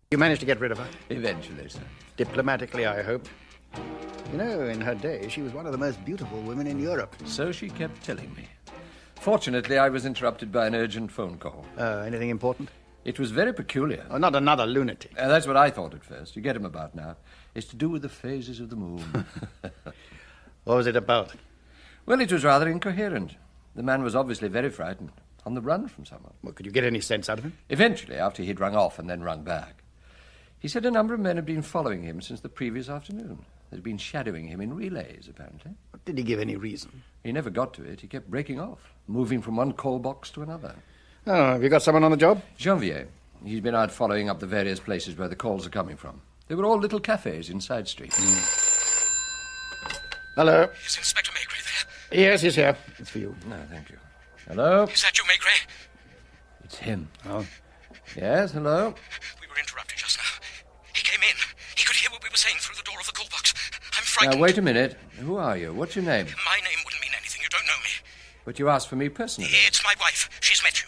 You managed to get rid of her? Eventually, sir. Diplomatically, I hope. You know, in her day, she was one of the most beautiful women in Europe. So she kept telling me. Fortunately, I was interrupted by an urgent phone call. Anything important? It was very peculiar. Oh, not another lunatic. That's what I thought at first. You get him about now. It's to do with the phases of the moon. What was it about? Well, it was rather incoherent. The man was obviously very frightened, on the run from someone. Well, could you get any sense out of him? Eventually, after he'd rung off and then rung back. He said a number of men had been following him since the previous afternoon. They'd been shadowing him in relays, apparently. Did he give any reason? He never got to it. He kept breaking off, moving from one call box to another. Oh, have you got someone on the job? Janvier. He's been out following up the various places where the calls are coming from. They were all little cafes in side streets. Hello? Is Inspector Maigret there? Yes, he's here. It's for you. No, thank you. Hello? Is that you, Maigret? It's him. Oh. Yes, hello? We were interrupted just now. He came in. He could hear what we were saying through the door of the call box. I'm frightened. Now, wait a minute. Who are you? What's your name? My name wouldn't mean anything. You don't know me. But you asked for me personally. It's my wife. She's met you.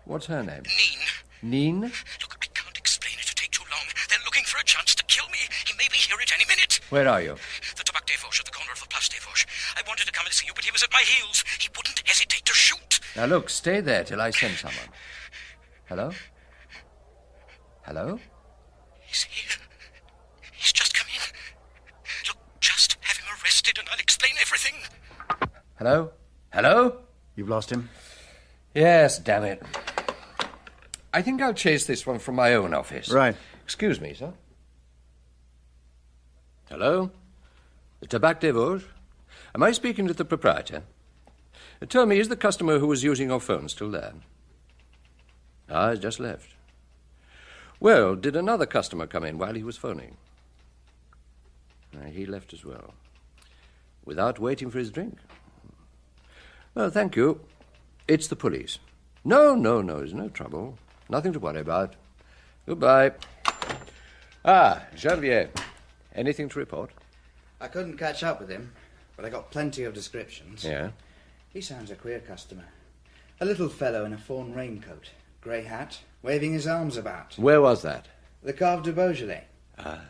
What's her name? Neen. Neen? Look, I can't explain it. It'll take too long. They're looking for a chance to kill me. He may be here at any minute. Where are you? The Tabac des Vosges at the corner of the Place des Vosges. I wanted to come and see you, but he was at my heels. He wouldn't hesitate to shoot. Now, look, stay there till I send someone. Hello? Hello? He's here. He's just come in. Look, just have him arrested and I'll explain everything. Hello? Hello? You've lost him? Yes, damn it. I think I'll chase this one from my own office. Right. Excuse me, sir. Hello? The Tabac des Vosges? Am I speaking to the proprietor? Tell me, is the customer who was using your phone still there? Ah, he's just left. Well, did another customer come in while he was phoning? He left as well. Without waiting for his drink. Well, thank you. It's the police. No, there's no trouble. Nothing to worry about. Goodbye. Ah, Janvier. Anything to report? I couldn't catch up with him, but I got plenty of descriptions. Yeah? He sounds a queer customer. A little fellow in a fawn raincoat, grey hat, waving his arms about. Where was that? The Cave de Beaujolais. Ah.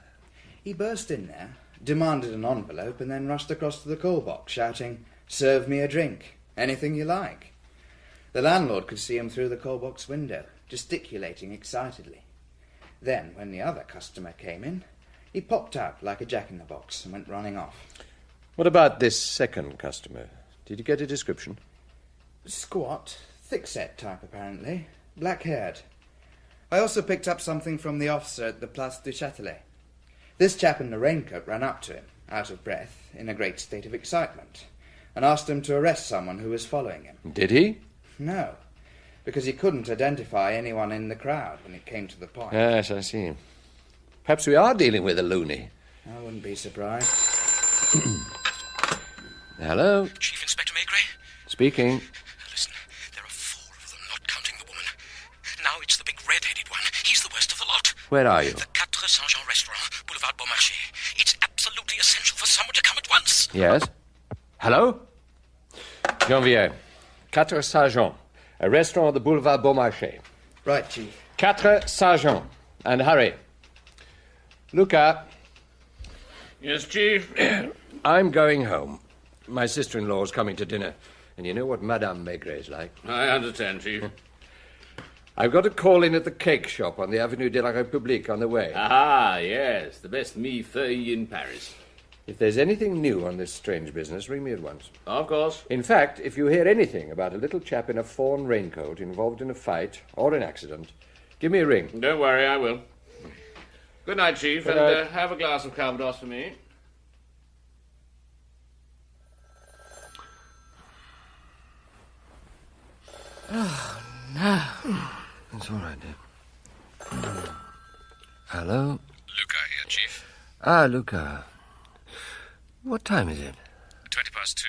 He burst in there, demanded an envelope, and then rushed across to the call box, shouting, "Serve me a drink. Anything you like." The landlord could see him through the call box window, gesticulating excitedly. Then, when the other customer came in, he popped out like a jack-in-the-box and went running off. What about this second customer? Did you get a description? Squat, thick-set type, apparently. Black-haired. I also picked up something from the officer at the Place du Châtelet. This chap in the raincoat ran up to him, out of breath, in a great state of excitement, and asked him to arrest someone who was following him. Did he? No, because he couldn't identify anyone in the crowd when it came to the point. Yes, I see. Perhaps we are dealing with a loony. I wouldn't be surprised. Hello? Chief Inspector Maigret? Speaking. Listen, there are 4 of them, not counting the woman. Now it's the big red-headed one. He's the worst of the lot. Where are you? The 4 Saint-Jean restaurant, Boulevard Beaumarchais. It's absolutely essential for someone to come at once. Yes? Hello? Janvier. 4 Saint-Jean. A restaurant at the Boulevard Beaumarchais. Right, Chief. 4 Saint-Jean. And hurry. Luca. Yes, Chief? I'm going home. My sister-in-law's coming to dinner. And you know what Madame Maigret's like. I understand, Chief. I've got to call in at the cake shop on the Avenue de la République on the way. Ah, yes, the best millefeuille in Paris. If there's anything new on this strange business, ring me at once. Of course. In fact, if you hear anything about a little chap in a fawn raincoat involved in a fight or an accident, give me a ring. Don't worry, I will. Good night, Chief, Good and night. have a glass of Calvados for me. Oh, no. It's all right, dear. Hello? Luca here, Chief. Ah, Luca. What time is it? 2:20.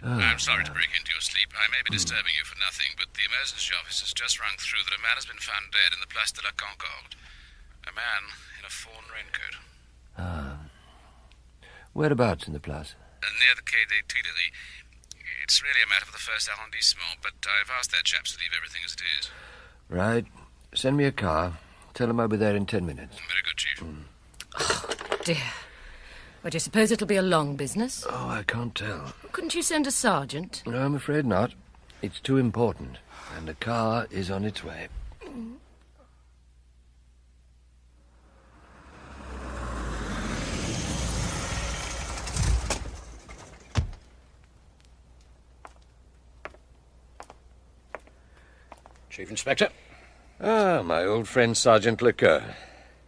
Oh, I'm sorry to break into your sleep. I may be disturbing you for nothing, but the emergency office has just rung through that a man has been found dead in the Place de la Concorde. A man in a fawn raincoat. Ah. Whereabouts in the place? Near the Quai des Tuileries. It's really a matter for the first arrondissement, but I've asked their chaps to leave everything as it is. Right. Send me a car. Tell him I'll be there in 10 minutes. Very good, Chief. Dear. Well, do you suppose it'll be a long business? Oh, I can't tell. Couldn't you send a sergeant? No, I'm afraid not. It's too important. And the car is on its way. Chief Inspector. Ah, my old friend Sergeant Lecoeur.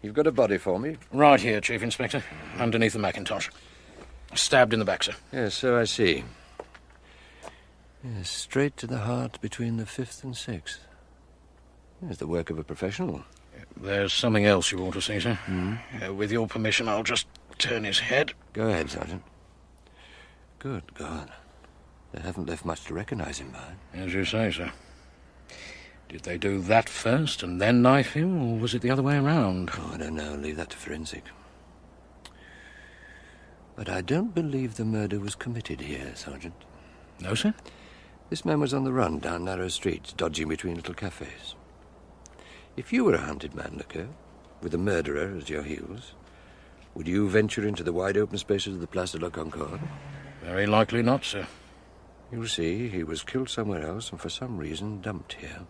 You've got a body for me? Right here, Chief Inspector. Underneath the Macintosh. Stabbed in the back, sir. Yes, so I see. Yes, straight to the heart between the 5th and 6th. It's the work of a professional. There's something else you ought to see, sir. With your permission, I'll just turn his head. Go ahead, Sergeant. Good God. They haven't left much to recognize him by. As you say, sir. Did they do that first and then knife him, or was it the other way around? Oh, I don't know. Leave that to forensic. But I don't believe the murder was committed here, Sergeant. No, sir? This man was on the run down narrow streets, dodging between little cafes. If you were a hunted man, Lecoeur, with a murderer at your heels, would you venture into the wide-open spaces of the Place de la Concorde? Very likely not, sir. You'll see, he was killed somewhere else and for some reason dumped here.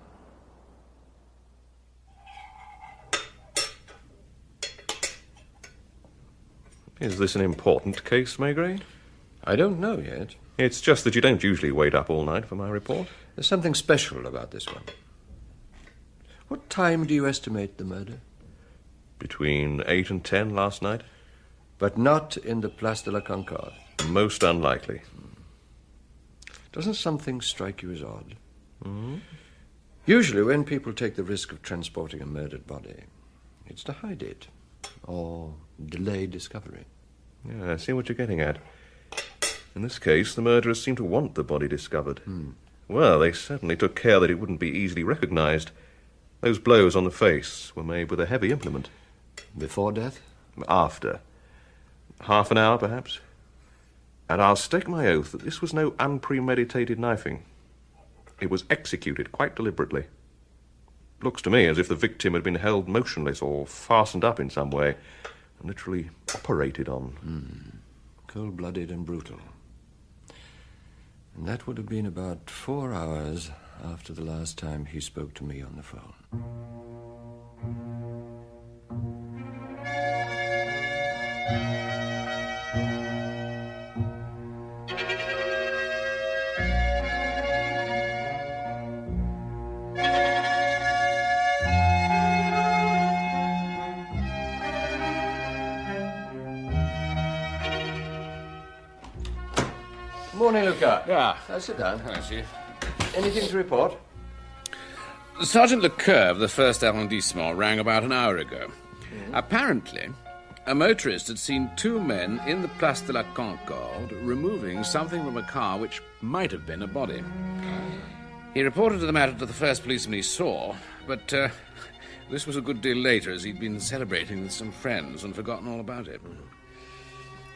Is this an important case, Maigret? I don't know yet. It's just that you don't usually wait up all night for my report. There's something special about this one. What time do you estimate the murder? Between 8 and 10 last night? But not in the Place de la Concorde. Most unlikely. Doesn't something strike you as odd? Usually when people take the risk of transporting a murdered body, it's to hide it or delay discovery. Yeah, I see what you're getting at. In this case, the murderers seem to want the body discovered. Well, they certainly took care that it wouldn't be easily recognized. Those blows on the face were made with a heavy implement. Before death? After. Half an hour, perhaps. And I'll stake my oath that this was no unpremeditated knifing. It was executed quite deliberately. Looks to me as if the victim had been held motionless or fastened up in some way and literally operated on. Cold-blooded and brutal. And that would have been about 4 hours after the last time he spoke to me on the phone. Morning, Luca. Yeah. Sit down. I see. Anything to report? Sergeant Lecoeur of the 1st Arrondissement rang about an hour ago. Apparently, a motorist had seen 2 men in the Place de la Concorde removing something from a car which might have been a body. He reported the matter to the first policeman he saw, but this was a good deal later, as he'd been celebrating with some friends and forgotten all about it.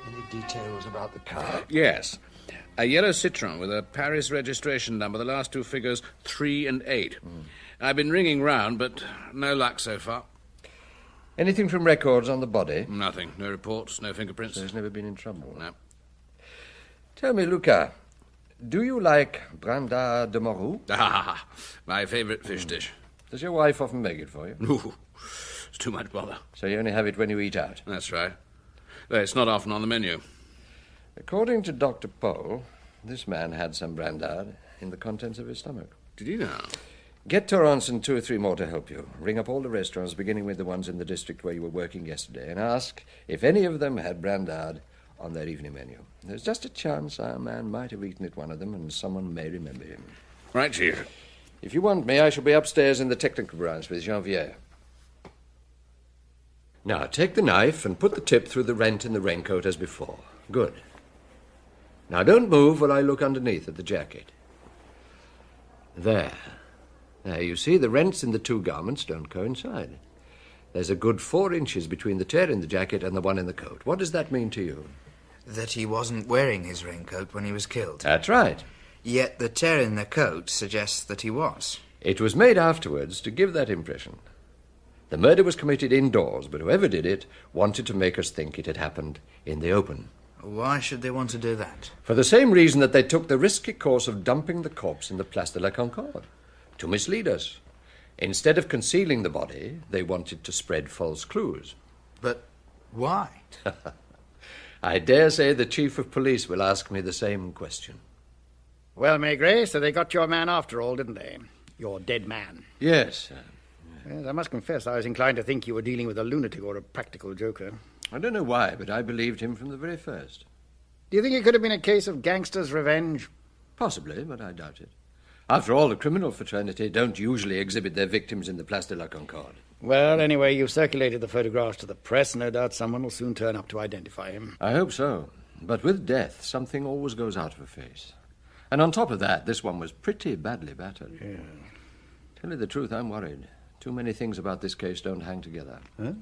Any details about the car? Yes. A yellow Citroën with a Paris registration number, the last 2 figures, 3 and 8. I've been ringing round, but no luck so far. Anything from records on the body? Nothing. No reports, no fingerprints. He's never been in trouble. No. Tell me, Luca, do you like brandade de morue? Ah, my favourite fish dish. Does your wife often make it for you? Ooh, it's too much bother. So you only have it when you eat out? That's right. Though it's not often on the menu. According to Dr. Pohl, this man had some brandade in the contents of his stomach. Did you know? Get Torrance and 2 or 3 more to help you. Ring up all the restaurants, beginning with the ones in the district where you were working yesterday, and ask if any of them had brandade on their evening menu. There's just a chance our man might have eaten at one of them, and someone may remember him. Right, Chief. If you want me, I shall be upstairs in the technical branch with Janvier. Now, take the knife and put the tip through the rent in the raincoat as before. Good. Now, don't move while I look underneath at the jacket. There. There, you see, the rents in the 2 garments don't coincide. There's a good 4 inches between the tear in the jacket and the one in the coat. What does that mean to you? That he wasn't wearing his raincoat when he was killed. That's right. Yet the tear in the coat suggests that he was. It was made afterwards to give that impression. The murder was committed indoors, but whoever did it wanted to make us think it had happened in the open. Why should they want to do that? For the same reason that they took the risky course of dumping the corpse in the Place de la Concorde. To mislead us. Instead of concealing the body, they wanted to spread false clues. But why? I dare say the chief of police will ask me the same question. Well, Maigrets, so they got your man after all, didn't they? Your dead man. Yes. Yes, I must confess I was inclined to think you were dealing with a lunatic or a practical joker. I don't know why, but I believed him from the very first. Do you think it could have been a case of gangster's revenge? Possibly, but I doubt it. After all, the criminal fraternity don't usually exhibit their victims in the Place de la Concorde. Well, anyway, you've circulated the photographs to the press. No doubt someone will soon turn up to identify him. I hope so. But with death, something always goes out of a face. And on top of that, this one was pretty badly battered. Yeah. Tell you the truth, I'm worried. Too many things about this case don't hang together. Huh?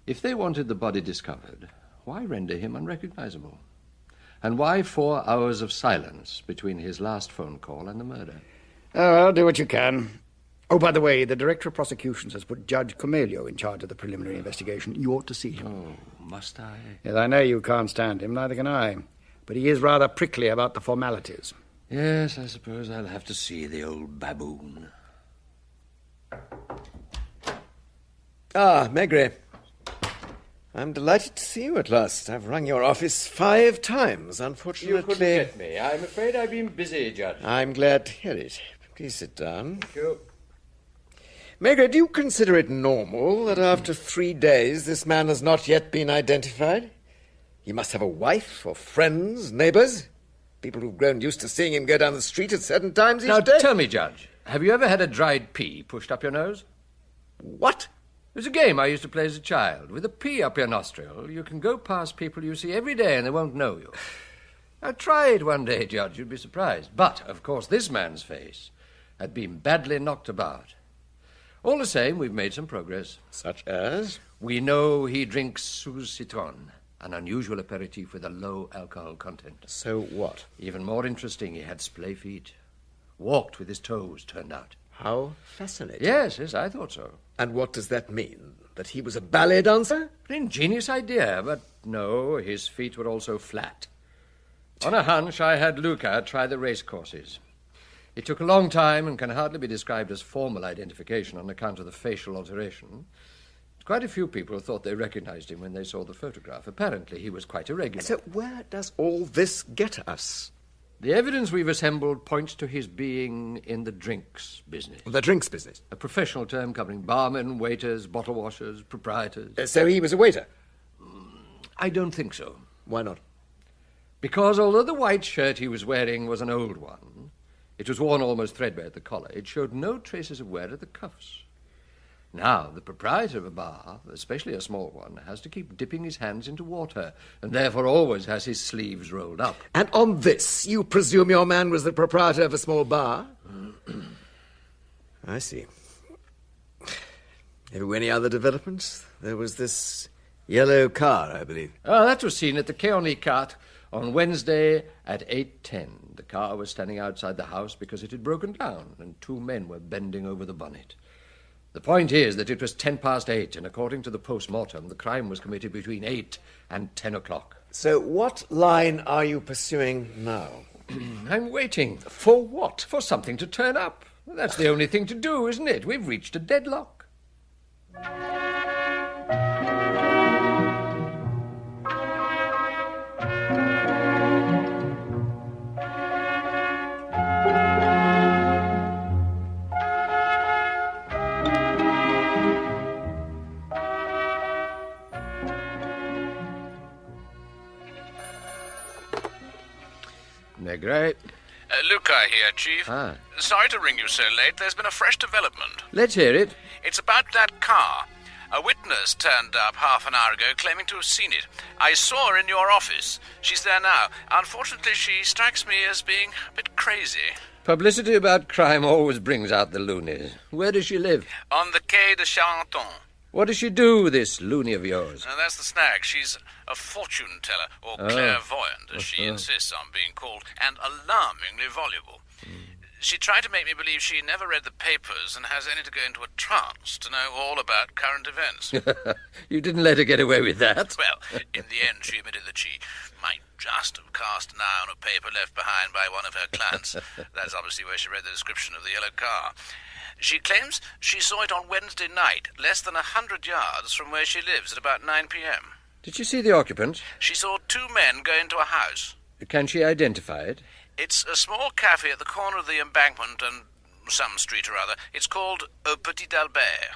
If they wanted the body discovered, why render him unrecognizable? And why 4 hours of silence between his last phone call and the murder? Oh, well, do what you can. Oh, by the way, the Director of Prosecutions has put Judge Comelio in charge of the preliminary investigation. You ought to see him. Oh, must I? Yes, I know you can't stand him, neither can I. But he is rather prickly about the formalities. Yes, I suppose I'll have to see the old baboon. Ah, Maigret. I'm delighted to see you at last. I've rung your office 5 times, unfortunately. You couldn't get me. I'm afraid I've been busy, Judge. I'm glad to hear it. Please sit down. Thank you. Maigret, do you consider it normal that after 3 days this man has not yet been identified? He must have a wife or friends, neighbours, people who've grown used to seeing him go down the street at certain times each Now, day. tell me, Judge, have you ever had a dried pea pushed up your nose? What? It was a game I used to play as a child. With a pea up your nostril, you can go past people you see every day and they won't know you. Now, try it one day, Judge. You'd be surprised. But, of course, this man's face had been badly knocked about. All the same, we've made some progress. Such as? We know he drinks sous citron, an unusual aperitif with a low alcohol content. So what? Even more interesting, he had splay feet. Walked with his toes turned out. How fascinating. Yes, I thought so. And what does that mean? That he was a ballet dancer? An ingenious idea, but no, his feet were also flat. On a hunch, I had Luca try the race courses. It took a long time and can hardly be described as formal identification on account of the facial alteration. Quite a few people thought they recognized him when they saw the photograph. Apparently, he was quite irregular. So where does all this get us? The evidence we've assembled points to his being in the drinks business. The drinks business? A professional term covering barmen, waiters, bottle washers, proprietors. So he was a waiter? I don't think so. Why not? Because although the white shirt he was wearing was an old one, it was worn almost threadbare at the collar, it showed no traces of wear at the cuffs. Now, the proprietor of a bar, especially a small one, has to keep dipping his hands into water, and therefore always has his sleeves rolled up. And on this, you presume your man was the proprietor of a small bar? I see. Have you any other developments? There was this yellow car, I believe. Oh, that was seen at the Quai Carte on Wednesday at 8:10. The car was standing outside the house because it had broken down, and 2 men were bending over the bonnet. The point is that it was 8:10, and according to the post-mortem, the crime was committed between 8 and 10 o'clock. So what line are you pursuing now? I'm waiting. For what? For something to turn up. That's the only thing to do, isn't it? We've reached a deadlock. Maigrets. Luca here, Chief. Ah. Sorry to ring you so late. There's been a fresh development. Let's hear it. It's about that car. A witness turned up half an hour ago claiming to have seen it. I saw her in your office. She's there now. Unfortunately, she strikes me as being a bit crazy. Publicity about crime always brings out the loonies. Where does she live? On the Quai de Charenton. What does she do, this loony of yours? That's the snag. She's a fortune teller, or clairvoyant, as she insists on being called, and alarmingly voluble. She tried to make me believe she never read the papers and has only to go into a trance to know all about current events. You didn't let her get away with that. Well, in the end, she admitted that she might just have cast an eye on a paper left behind by one of her clients. That's obviously where she read the description of the yellow car. She claims she saw it on Wednesday night, less than 100 yards from where she lives at about 9 p.m. Did you see the occupant? She saw two men go into a house. Can she identify it? It's a small cafe at the corner of the embankment and some street or other. It's called Au Petit Albert.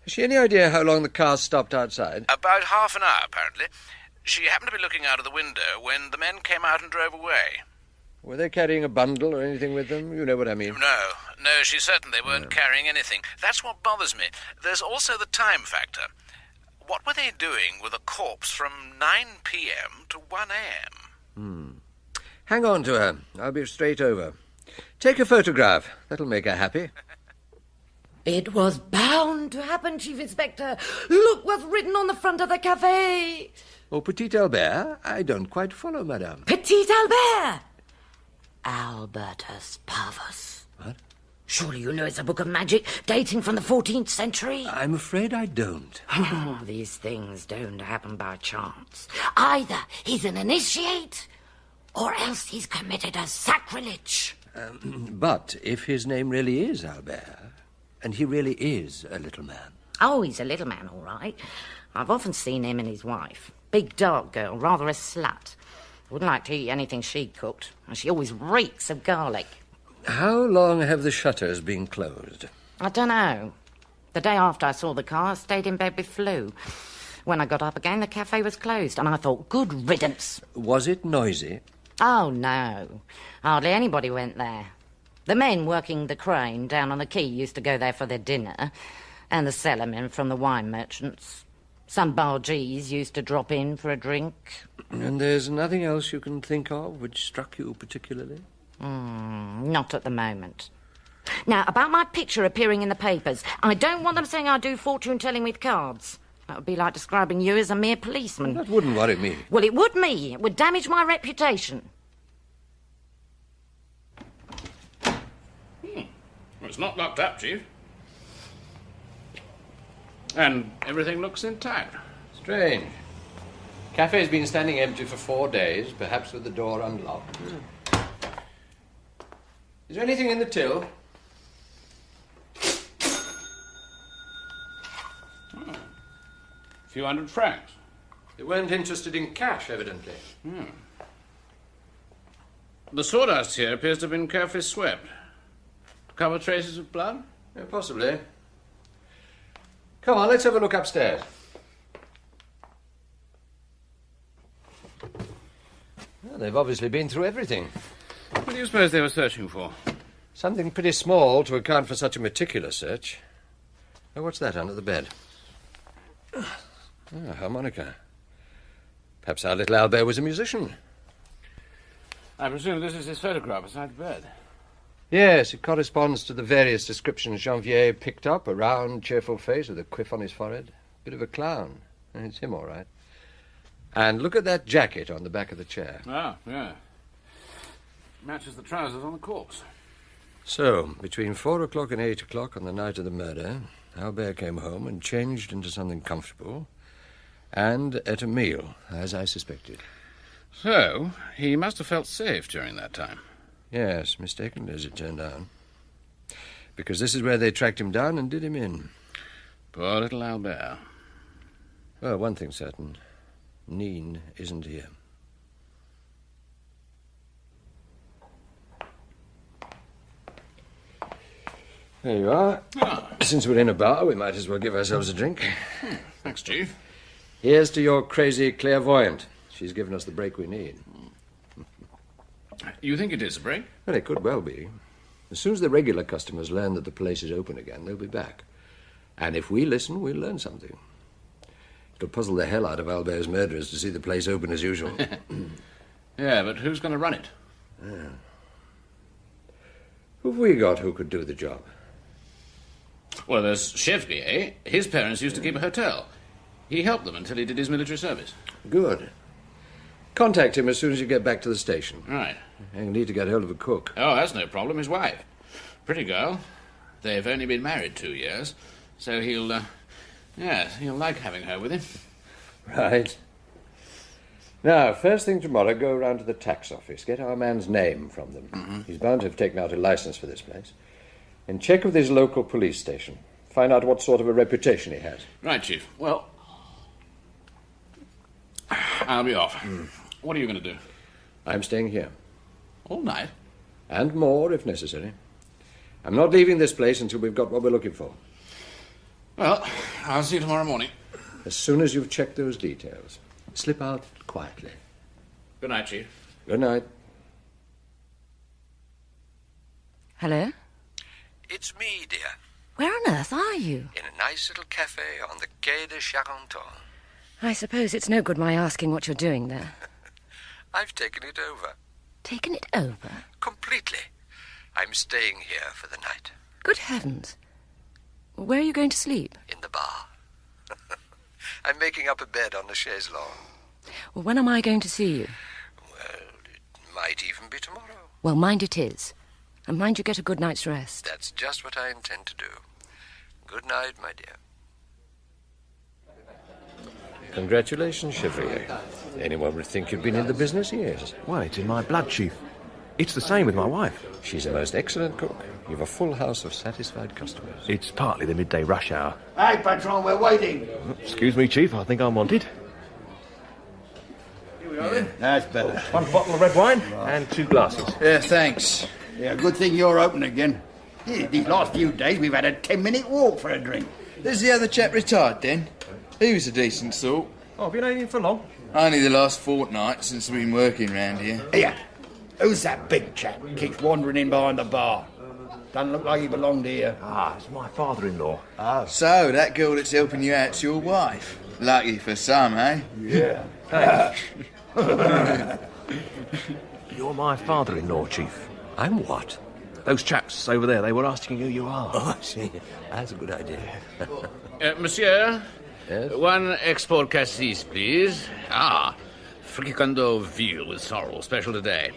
Has she any idea how long the car stopped outside? About half an hour, apparently. She happened to be looking out of the window when the men came out and drove away. Were they carrying a bundle or anything with them? You know what I mean. No, she's certain they weren't carrying anything. That's what bothers me. There's also the time factor. What were they doing with a corpse from 9 p.m. to 1 a.m.? Hang on to her. I'll be straight over. Take a photograph. That'll make her happy. It was bound to happen, Chief Inspector. Look what's written on the front of the cafe. Au Petit Albert? I don't quite follow, madame. Petit Albert. Albertus Parvus. What? Surely you know it's a book of magic dating from the 14th century. I'm afraid I don't. These things don't happen by chance. Either he's an initiate, or else he's committed a sacrilege. But if his name really is Albert, and he really is a little man... Oh, he's a little man, all right. I've often seen him and his wife. Big, dark girl, rather a slut. Wouldn't like to eat anything she cooked, and she always reeks of garlic. How long have the shutters been closed? I don't know. The day after I saw the car, I stayed in bed with flu. When I got up again, the cafe was closed, and I thought, good riddance. Was it noisy? Oh, no. Hardly anybody went there. The men working the crane down on the quay used to go there for their dinner, and the cellarmen from the wine merchants. Some bargees used to drop in for a drink. And there's nothing else you can think of which struck you particularly? Not at the moment. Now, about my picture appearing in the papers, I don't want them saying I do fortune-telling with cards. That would be like describing you as a mere policeman. That wouldn't worry me. Well, it would me. It would damage my reputation. Well, it's not locked up, Chief. And everything looks intact. Strange. Cafe's been standing empty for 4 days, perhaps with the door unlocked. Is there anything in the till? A few hundred francs. They weren't interested in cash, evidently. The sawdust here appears to have been carefully swept. Cover traces of blood? Yeah, possibly. Come on, let's have a look upstairs. Well, they've obviously been through everything. What do you suppose they were searching for? Something pretty small to account for such a meticulous search. Oh, what's that under the bed? A harmonica. Perhaps our little Albert was a musician. I presume this is his photograph beside the bed. Yes, it corresponds to the various descriptions Janvier picked up. A round, cheerful face with a quiff on his forehead. Bit of a clown. It's him, all right. And look at that jacket on the back of the chair. Ah, yeah. Matches the trousers on the corpse. So, between 4 o'clock and 8 o'clock on the night of the murder, Albert came home and changed into something comfortable and ate a meal, as I suspected. So, he must have felt safe during that time. Yes, mistakenly as it turned out. Because this is where they tracked him down and did him in. Poor little Albert. Well, one thing's certain. Neen isn't here. There you are. Since we're in a bar, we might as well give ourselves a drink. Thanks, Chief. Here's to your crazy clairvoyant. She's given us the break we need. You think it is a break? Well, it could well be. As soon as the regular customers learn that the place is open again, they'll be back. And if we listen, we'll learn something. It'll puzzle the hell out of Albert's murderers to see the place open as usual. Yeah, but who's going to run it? Who've we got who could do the job? Well, there's Chevrier. His parents used to keep a hotel. He helped them until he did his military service. Good. Contact him as soon as you get back to the station. Right. You need to get hold of a cook. Oh, that's no problem. His wife. Pretty girl. They've only been married 2 years, so he'll like having her with him. Right. Now, first thing tomorrow, go round to the tax office. Get our man's name from them. Mm-hmm. He's bound to have taken out a license for this place. And check with his local police station. Find out what sort of a reputation he has. Right, Chief. Well, I'll be off. What are you going to do? I'm staying here. All night? And more, if necessary. I'm not leaving this place until we've got what we're looking for. Well, I'll see you tomorrow morning. As soon as you've checked those details, slip out quietly. Good night, Chief. Good night. Hello? It's me, dear. Where on earth are you? In a nice little cafe on the Quai de Charenton. I suppose it's no good my asking what you're doing there. I've taken it over. Taken it over? Completely. I'm staying here for the night. Good heavens. Where are you going to sleep? In the bar. I'm making up a bed on the chaise longue. Well, when am I going to see you? Well, it might even be tomorrow. Well, mind it is. And mind you get a good night's rest. That's just what I intend to do. Good night, my dear. Congratulations, Chevrier. Anyone would think you'd been in the business years. Well, it's in my blood, Chief. It's the same with my wife. She's a most excellent cook. You've a full house of satisfied customers. It's partly the midday rush hour. Hey, Patron, we're waiting. Excuse me, Chief, I think I'm wanted. Here we are, then. That's better. 1 bottle of red wine and 2 glasses. Yeah, thanks. Yeah, good thing you're open again. Yeah, these last few days we've had a 10-minute walk for a drink. Has the other chap retired then? He was a decent sort. Oh, have you known him for long? Only the last fortnight since we've been working round here. Here, who's that big chap who keeps wandering in behind the bar? Doesn't look like he belonged here. Ah, it's my father-in-law. Oh. So, that girl that's helping you out's your wife. Lucky for some, eh? Yeah. You're my father-in-law, Chief. I'm what? Those chaps over there, they were asking who you are. Oh, I see. That's a good idea. Monsieur? Yes? 1 export cassis, please. Ah, fricandeau veal with sorrel, special today.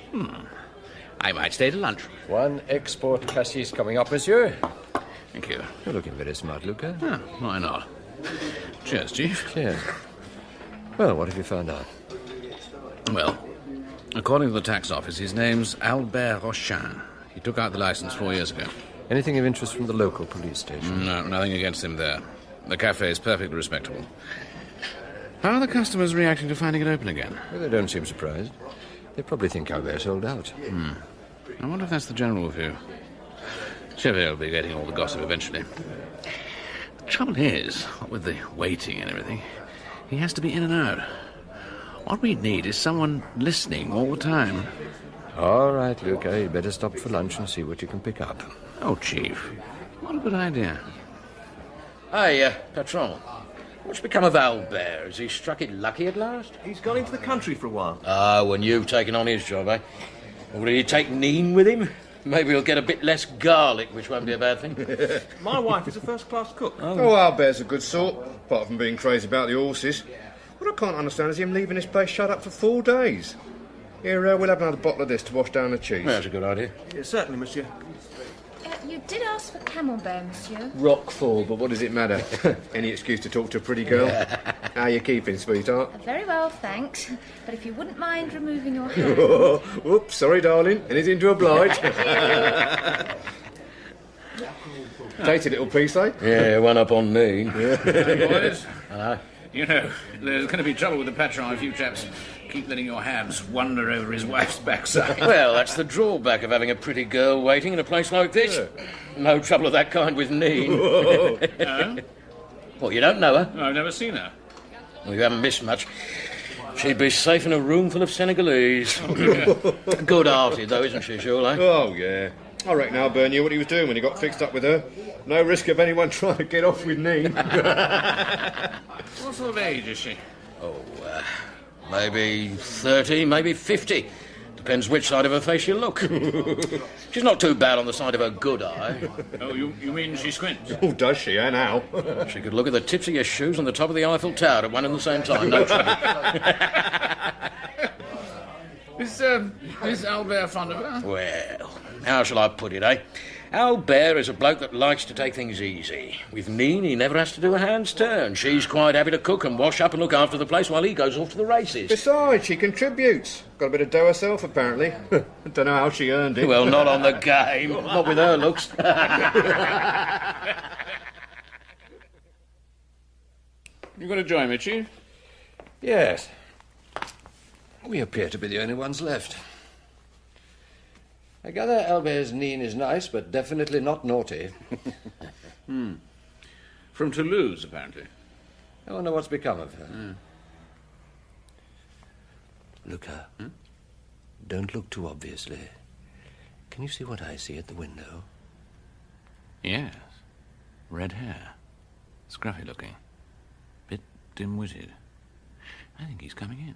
I might stay to lunch. 1 export cassis coming up, monsieur. Thank you. You're looking very smart, Luca. Ah, why not? Cheers, Chief. Cheers. Well, what have you found out? Well, according to the tax office, his name's Albert Rochin. He took out the license 4 years ago. Anything of interest from the local police station? No, nothing against him there. The cafe is perfectly respectable. How are the customers reacting to finding it open again? Well, they don't seem surprised. They probably think Albert sold out. I wonder if that's the general view. Chevy will be getting all the gossip eventually. The trouble is, what with the waiting and everything, he has to be in and out. What we need is someone listening all the time. All right, Luca, you'd better stop for lunch and see what you can pick up. Oh, Chief, what a good idea. Hey, Patron, what's become of Albert? Has he struck it lucky at last? He's gone into the country for a while. Ah, when you've taken on his job, eh? Or will he take Neen with him? Maybe he'll get a bit less garlic, which won't be a bad thing. My wife is a first-class cook. Oh, Albert's a good sort, apart from being crazy about the horses. What I can't understand is him leaving this place shut up for 4 days. Here, we'll have another bottle of this to wash down the cheese. That's a good idea. Yeah, certainly, monsieur. You did ask for camembert, monsieur. Rockfall, but what does it matter? Any excuse to talk to a pretty girl. How you keeping, sweetheart? Very well, thanks. But if you wouldn't mind removing your hat. Whoops, sorry, darling. Anything to oblige? Tasty little piece, eh? Yeah, one up on me. Hey, boys. Hello. You know, there's going to be trouble with the patron if you chaps keep letting your hands wander over his wife's backside. Well, that's the drawback of having a pretty girl waiting in a place like this. No trouble of that kind with Neen. No? Well, you don't know her? No, I've never seen her. Well, you haven't missed much. She'd be safe in a room full of Senegalese. Oh, yeah. Good-hearted, though, isn't she, surely? Oh, yeah. I reckon Albert knew what he was doing when he got fixed up with her. No risk of anyone trying to get off with Neen. What sort of age is she? Oh, maybe 30, maybe 50. Depends which side of her face you look. She's not too bad on the side of her good eye. Oh, you mean she squints? Oh, does she, and how? She could look at the tips of your shoes on the top of the Eiffel Tower at one and the same time, no trouble. Is Albert fond of her? Well, how shall I put it, eh? Albert is a bloke that likes to take things easy. With Neen, he never has to do a hand's turn. She's quite happy to cook and wash up and look after the place while he goes off to the races. Besides, she contributes. Got a bit of dough herself, apparently. Don't know how she earned it. Well, not on the game. Not with her looks. You going to join me, Chief? Yes. We appear to be the only ones left. I gather Albert's Neen is nice, but definitely not naughty. From Toulouse, apparently. I wonder what's become of her. Luca, don't look too obviously. Can you see what I see at the window? Yes. Red hair. Scruffy looking. Bit dim-witted. I think he's coming in.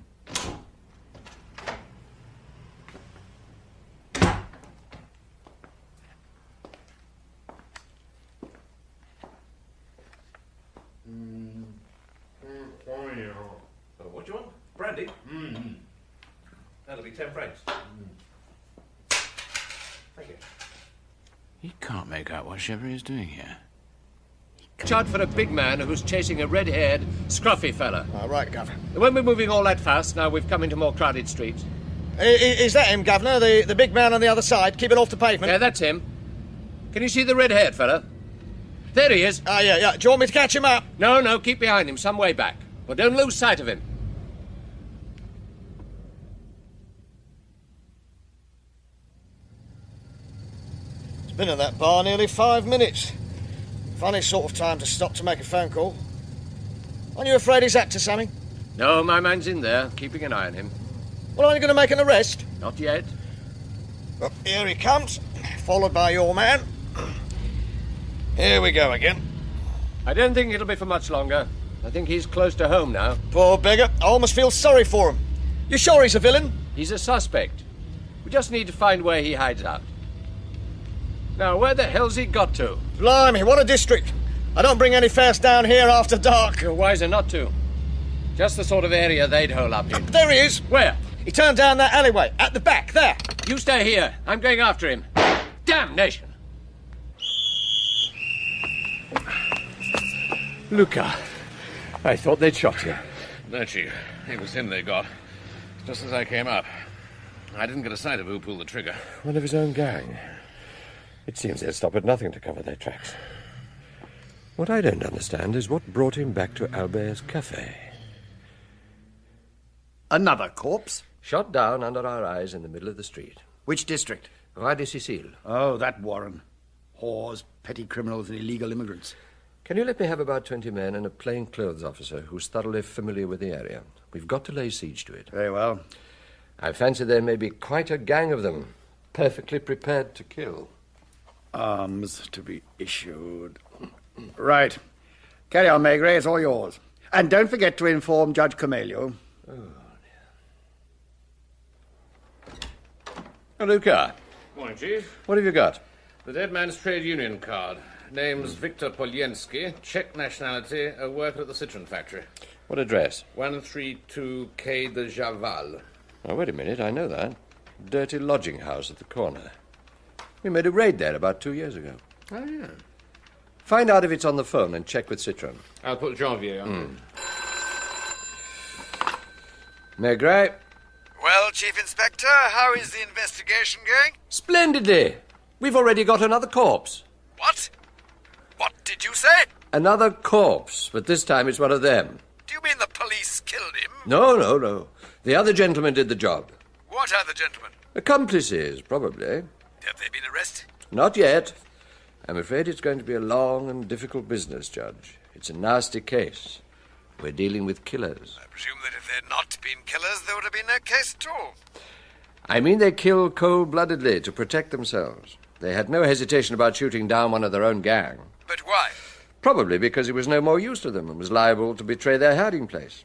What do you want? Brandy? That'll be 10 francs. Thank you. He can't make out what Chevrolet is doing here. Charge for a big man who's chasing a red-haired, scruffy fella. Right, Governor. They won't be moving all that fast now we've come into more crowded streets. Is that him, Governor? The big man on the other side? Keep it off the pavement. Yeah, that's him. Can you see the red-haired fella? There he is. Yeah. Do you want me to catch him up? No, keep behind him, some way back. But don't lose sight of him. It's been at that bar nearly 5 minutes. Funny sort of time to stop to make a phone call. Aren't you afraid he's up to something? No, my man's in there, keeping an eye on him. Well, aren't you going to make an arrest? Not yet. Well, here he comes, followed by your man. Here we go again. I don't think it'll be for much longer. I think he's close to home now. Poor beggar. I almost feel sorry for him. You sure he's a villain? He's a suspect. We just need to find where he hides out. Now, where the hell's he got to? Blimey, what a district. I don't bring any fares down here after dark. You're wiser not to. Just the sort of area they'd hole up in. There he is. Where? He turned down that alleyway, at the back, there. You stay here. I'm going after him. Damnation! Luca, I thought they'd shot you. No, Chief. It was him they got. Just as I came up. I didn't get a sight of who pulled the trigger. One of his own gang. It seems they'll stop at nothing to cover their tracks. What I don't understand is what brought him back to Albert's cafe. Another corpse? Shot down under our eyes in the middle of the street. Which district? Rue de Sicile. Oh, that warren. Whores, petty criminals, and illegal immigrants. Can you let me have about 20 men and a plainclothes officer who's thoroughly familiar with the area? We've got to lay siege to it. Very well. I fancy there may be quite a gang of them, perfectly prepared to kill. Arms to be issued. Right. Carry on, Maigret. It's all yours. And don't forget to inform Judge Comelio. Oh, Luca. Morning, Chief. What have you got? The dead man's trade union card. Name's Viktor Polyensky, Czech nationality, a worker at the citron factory. What address? 132 Quai de Javal. Oh, wait a minute, I know that. Dirty lodging house at the corner. We made a raid there about 2 years ago. Oh, yeah. Find out if it's on the phone and check with Citron. I'll put Janvier on. Maigret? Well, Chief Inspector, how is the investigation going? Splendidly! We've already got another corpse. What? What did you say? Another corpse, but this time it's one of them. Do you mean the police killed him? No. The other gentleman did the job. What other gentleman? Accomplices, probably. Have they been arrested? Not yet. I'm afraid it's going to be a long and difficult business, Judge. It's a nasty case. We're dealing with killers. I presume that if they'd not been killers, there would have been no case at all. I mean they kill cold-bloodedly to protect themselves. They had no hesitation about shooting down one of their own gang. But why? Probably because he was no more use to them and was liable to betray their hiding place.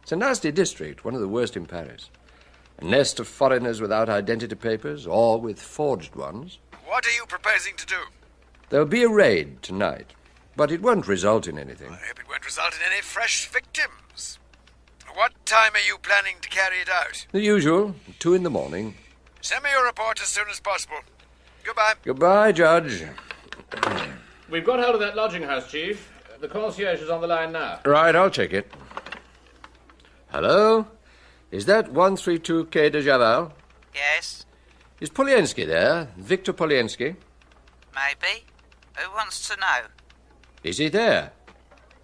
It's a nasty district, one of the worst in Paris. A nest of foreigners without identity papers, or with forged ones. What are you proposing to do? There'll be a raid tonight, but it won't result in anything. I hope it won't result in any fresh victims. What time are you planning to carry it out? The usual, 2 a.m. Send me your report as soon as possible. Goodbye. Goodbye, Judge. We've got hold of that lodging house, Chief. The concierge is on the line now. Right, I'll check it. Hello? Is that 132 Quai de Javal? Yes, Is Poliensky there? Victor Poliensky? maybe. Who wants to know? Is he there?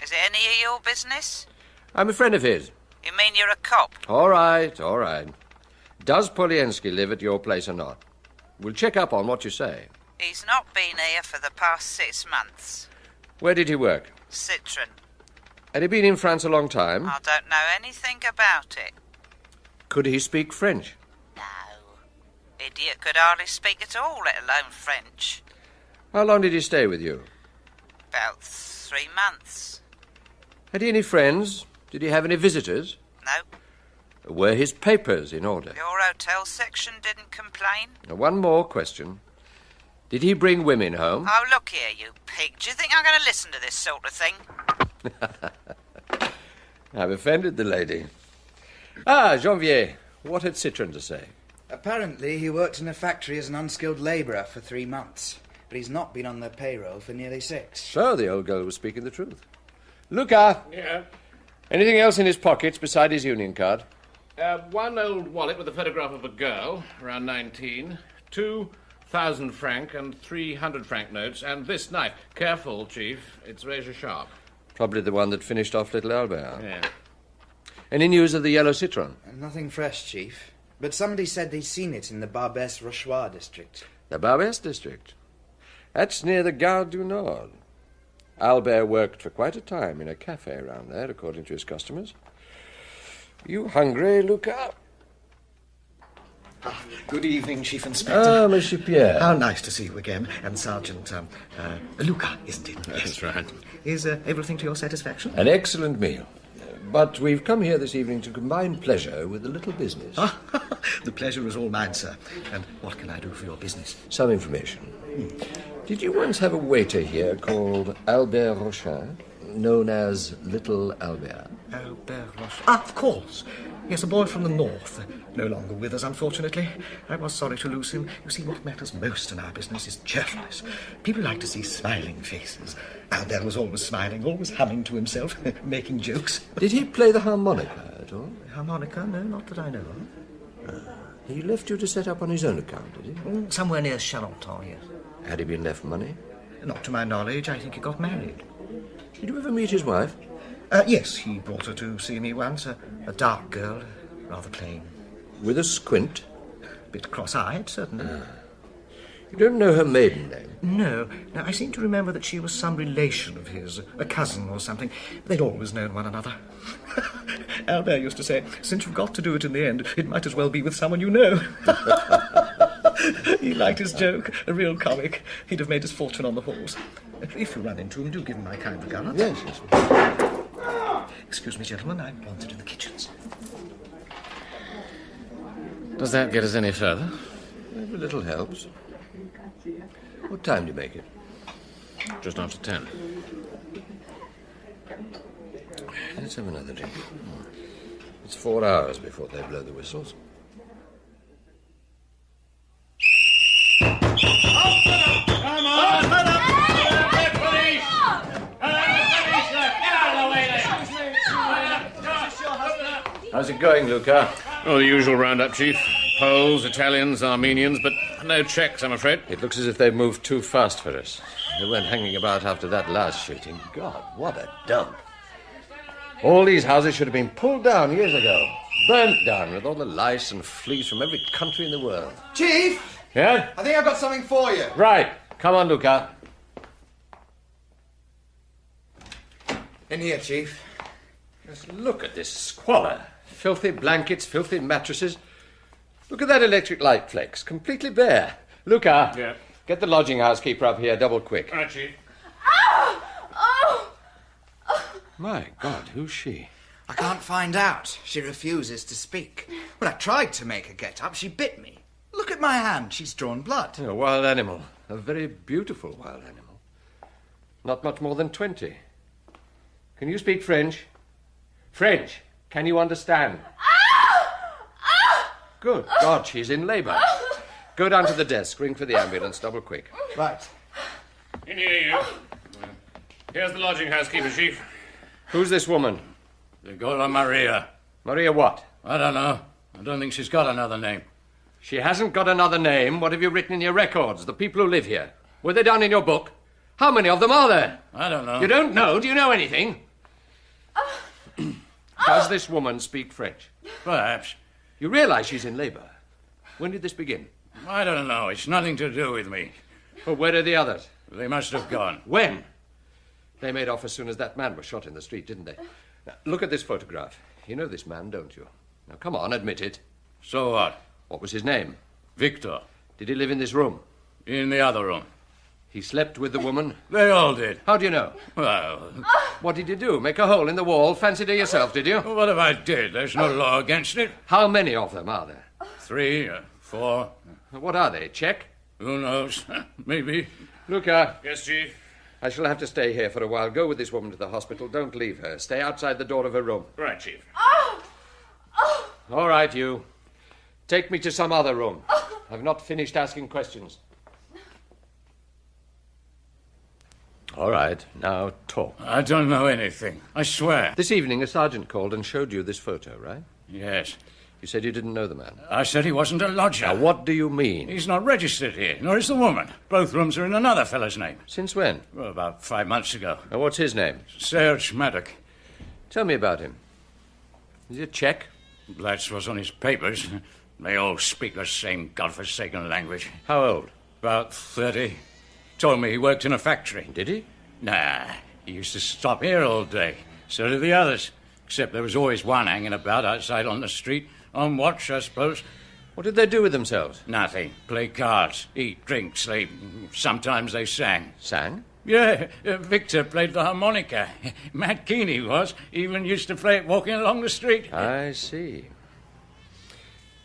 Is it any of your business? I'm a friend of his. You mean you're a cop? All right, all right. Does Poliensky live at your place or not? We'll check up on what you say. He's not been here for the past 6 months. Where did he work? Citron. Had he been in France a long time? I don't know anything about it. Could he speak French? No. Idiot could hardly speak at all, let alone French. How long did he stay with you? About 3 months. Had he any friends? Did he have any visitors? No. Were his papers in order? Your hotel section didn't complain? One more question. Did he bring women home? Oh, look here, you pig. Do you think I'm going to listen to this sort of thing? I've offended the lady. Ah, Janvier, what had Citron to say? Apparently, he worked in a factory as an unskilled labourer for 3 months, but he's not been on the payroll for nearly 6. So the old girl was speaking the truth. Luca! Yeah? Anything else in his pockets beside his union card? One old wallet with a photograph of a girl, around 19, 2,000 franc and 300 franc notes, and this knife. Careful, Chief, it's razor sharp. Probably the one that finished off little Albert. Yeah. Any news of the yellow Citron? Nothing fresh, Chief. But somebody said they'd seen it in the Barbès-Rochois district. The Barbès district. That's near the Gare du Nord. Albert worked for quite a time in a cafe around there, according to his customers. You hungry, Luca? Good evening, Chief Inspector. Ah, Monsieur Pierre. How nice to see you again. And Sergeant, Luca, isn't it? That's right. Is everything to your satisfaction? An excellent meal. But we've come here this evening to combine pleasure with a little business. The pleasure is all mine, sir. And what can I do for your business? Some information. Did you once have a waiter here called Albert Rochin, known as Little Albert? Albert Roche. Ah, of course. Yes, a boy from the north. No longer with us, unfortunately. I was sorry to lose him. You see, what matters most in our business is cheerfulness. People like to see smiling faces. Albert was always smiling, always humming to himself, making jokes. Did he play the harmonica at all? Harmonica? No, not that I know of. He left you to set up on his own account, did he? Somewhere near Charenton, yes. Had he been left money? Not to my knowledge. I think he got married. Did you ever meet his wife? Yes, he brought her to see me once. A dark girl, rather plain. With a squint? Bit cross-eyed, certainly. You don't know her maiden name? No. Now, I seem to remember that she was some relation of his, a cousin or something. They'd always known one another. Albert used to say, since you've got to do it in the end, it might as well be with someone you know. He liked his joke, a real comic. He'd have made his fortune on the horse. If you run into him, do give him my kind regards. Yes, yes. Excuse me, gentlemen, I'm wanted in the kitchens. Does that get us any further? Every little helps. What time do you make it? Just after 10. Let's have another drink. It's 4 hours before they blow the whistles. How's it going, Luca? Oh, the usual roundup, Chief. Poles, Italians, Armenians, but no Czechs, I'm afraid. It looks as if they've moved too fast for us. They weren't hanging about after that last shooting. God, what a dump. All these houses should have been pulled down years ago. Burnt down with all the lice and fleas from every country in the world. Chief! Yeah? I think I've got something for you. Right. Come on, Luca. In here, Chief. Just look at this squalor. Filthy blankets, filthy mattresses. Look at that electric light flex, completely bare. Luca, Yeah. Get the lodging house keeper up here, double quick. All right, Chief. My God, who's she? I can't find out. She refuses to speak. When I tried to make her get up, she bit me. Look at my hand. She's drawn blood. A wild animal. A very beautiful wild animal. Not much more than 20. Can you speak French? French. Can you understand? Good God, she's in labour. Go down to the desk, ring for the ambulance, double quick. Right. In here, you. Here's the lodging house keeper, Chief. Who's this woman? They call her Maria. Maria what? I don't know. I don't think she's got another name. She hasn't got another name. What have you written in your records? The people who live here. Were they down in your book? How many of them are there? I don't know. You don't know? Do you know anything? Does this woman speak French? Perhaps. You realise she's in labour. When did this begin? I don't know. It's nothing to do with me. Well, where are the others? They must have gone. When? They made off as soon as that man was shot in the street, didn't they? Now, look at this photograph. You know this man, don't you? Now, come on, admit it. So what? What was his name? Victor. Did he live in this room? In the other room. He slept with the woman? They all did. How do you know? Well... What did you do? Make a hole in the wall? Fancy to yourself, did you? What if I did? There's no law against it. How many of them are there? 3, 4. What are they? Check? Who knows? Maybe. Luca. Yes, Chief? I shall have to stay here for a while. Go with this woman to the hospital. Don't leave her. Stay outside the door of her room. Right, Chief. All right, you. Take me to some other room. I've not finished asking questions. All right, now talk. I don't know anything. I swear. This evening, a sergeant called and showed you this photo, right? Yes. You said you didn't know the man. I said he wasn't a lodger. Now, what do you mean? He's not registered here, nor is the woman. Both rooms are in another fellow's name. Since when? Well, about 5 months ago. Now, what's his name? Serge Maddock. Tell me about him. Is he a Czech? That's what's on his papers. They all speak the same godforsaken language. How old? About 30. Told me he worked in a factory. Did he? Nah, he used to stop here all day. So did the others. Except there was always one hanging about outside on the street. On watch, I suppose. What did they do with themselves? Nothing. Play cards, eat, drink, sleep. Sometimes they sang. Sang? Yeah, Victor played the harmonica. Mad keen he was. Even used to play it walking along the street. I see.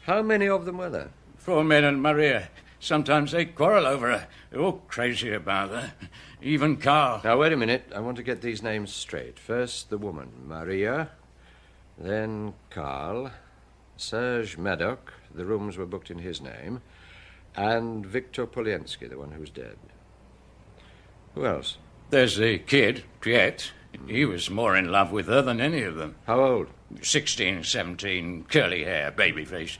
How many of them were there? 4 men and Maria. Sometimes they quarrel over her. They're all crazy about her. Even Carl. Now, wait a minute. I want to get these names straight. First, the woman, Maria. Then Carl. Serge Maddock. The rooms were booked in his name. And Victor Poliensky, the one who's dead. Who else? There's the kid, Piet. He was more in love with her than any of them. How old? 16, 17, curly hair, baby face.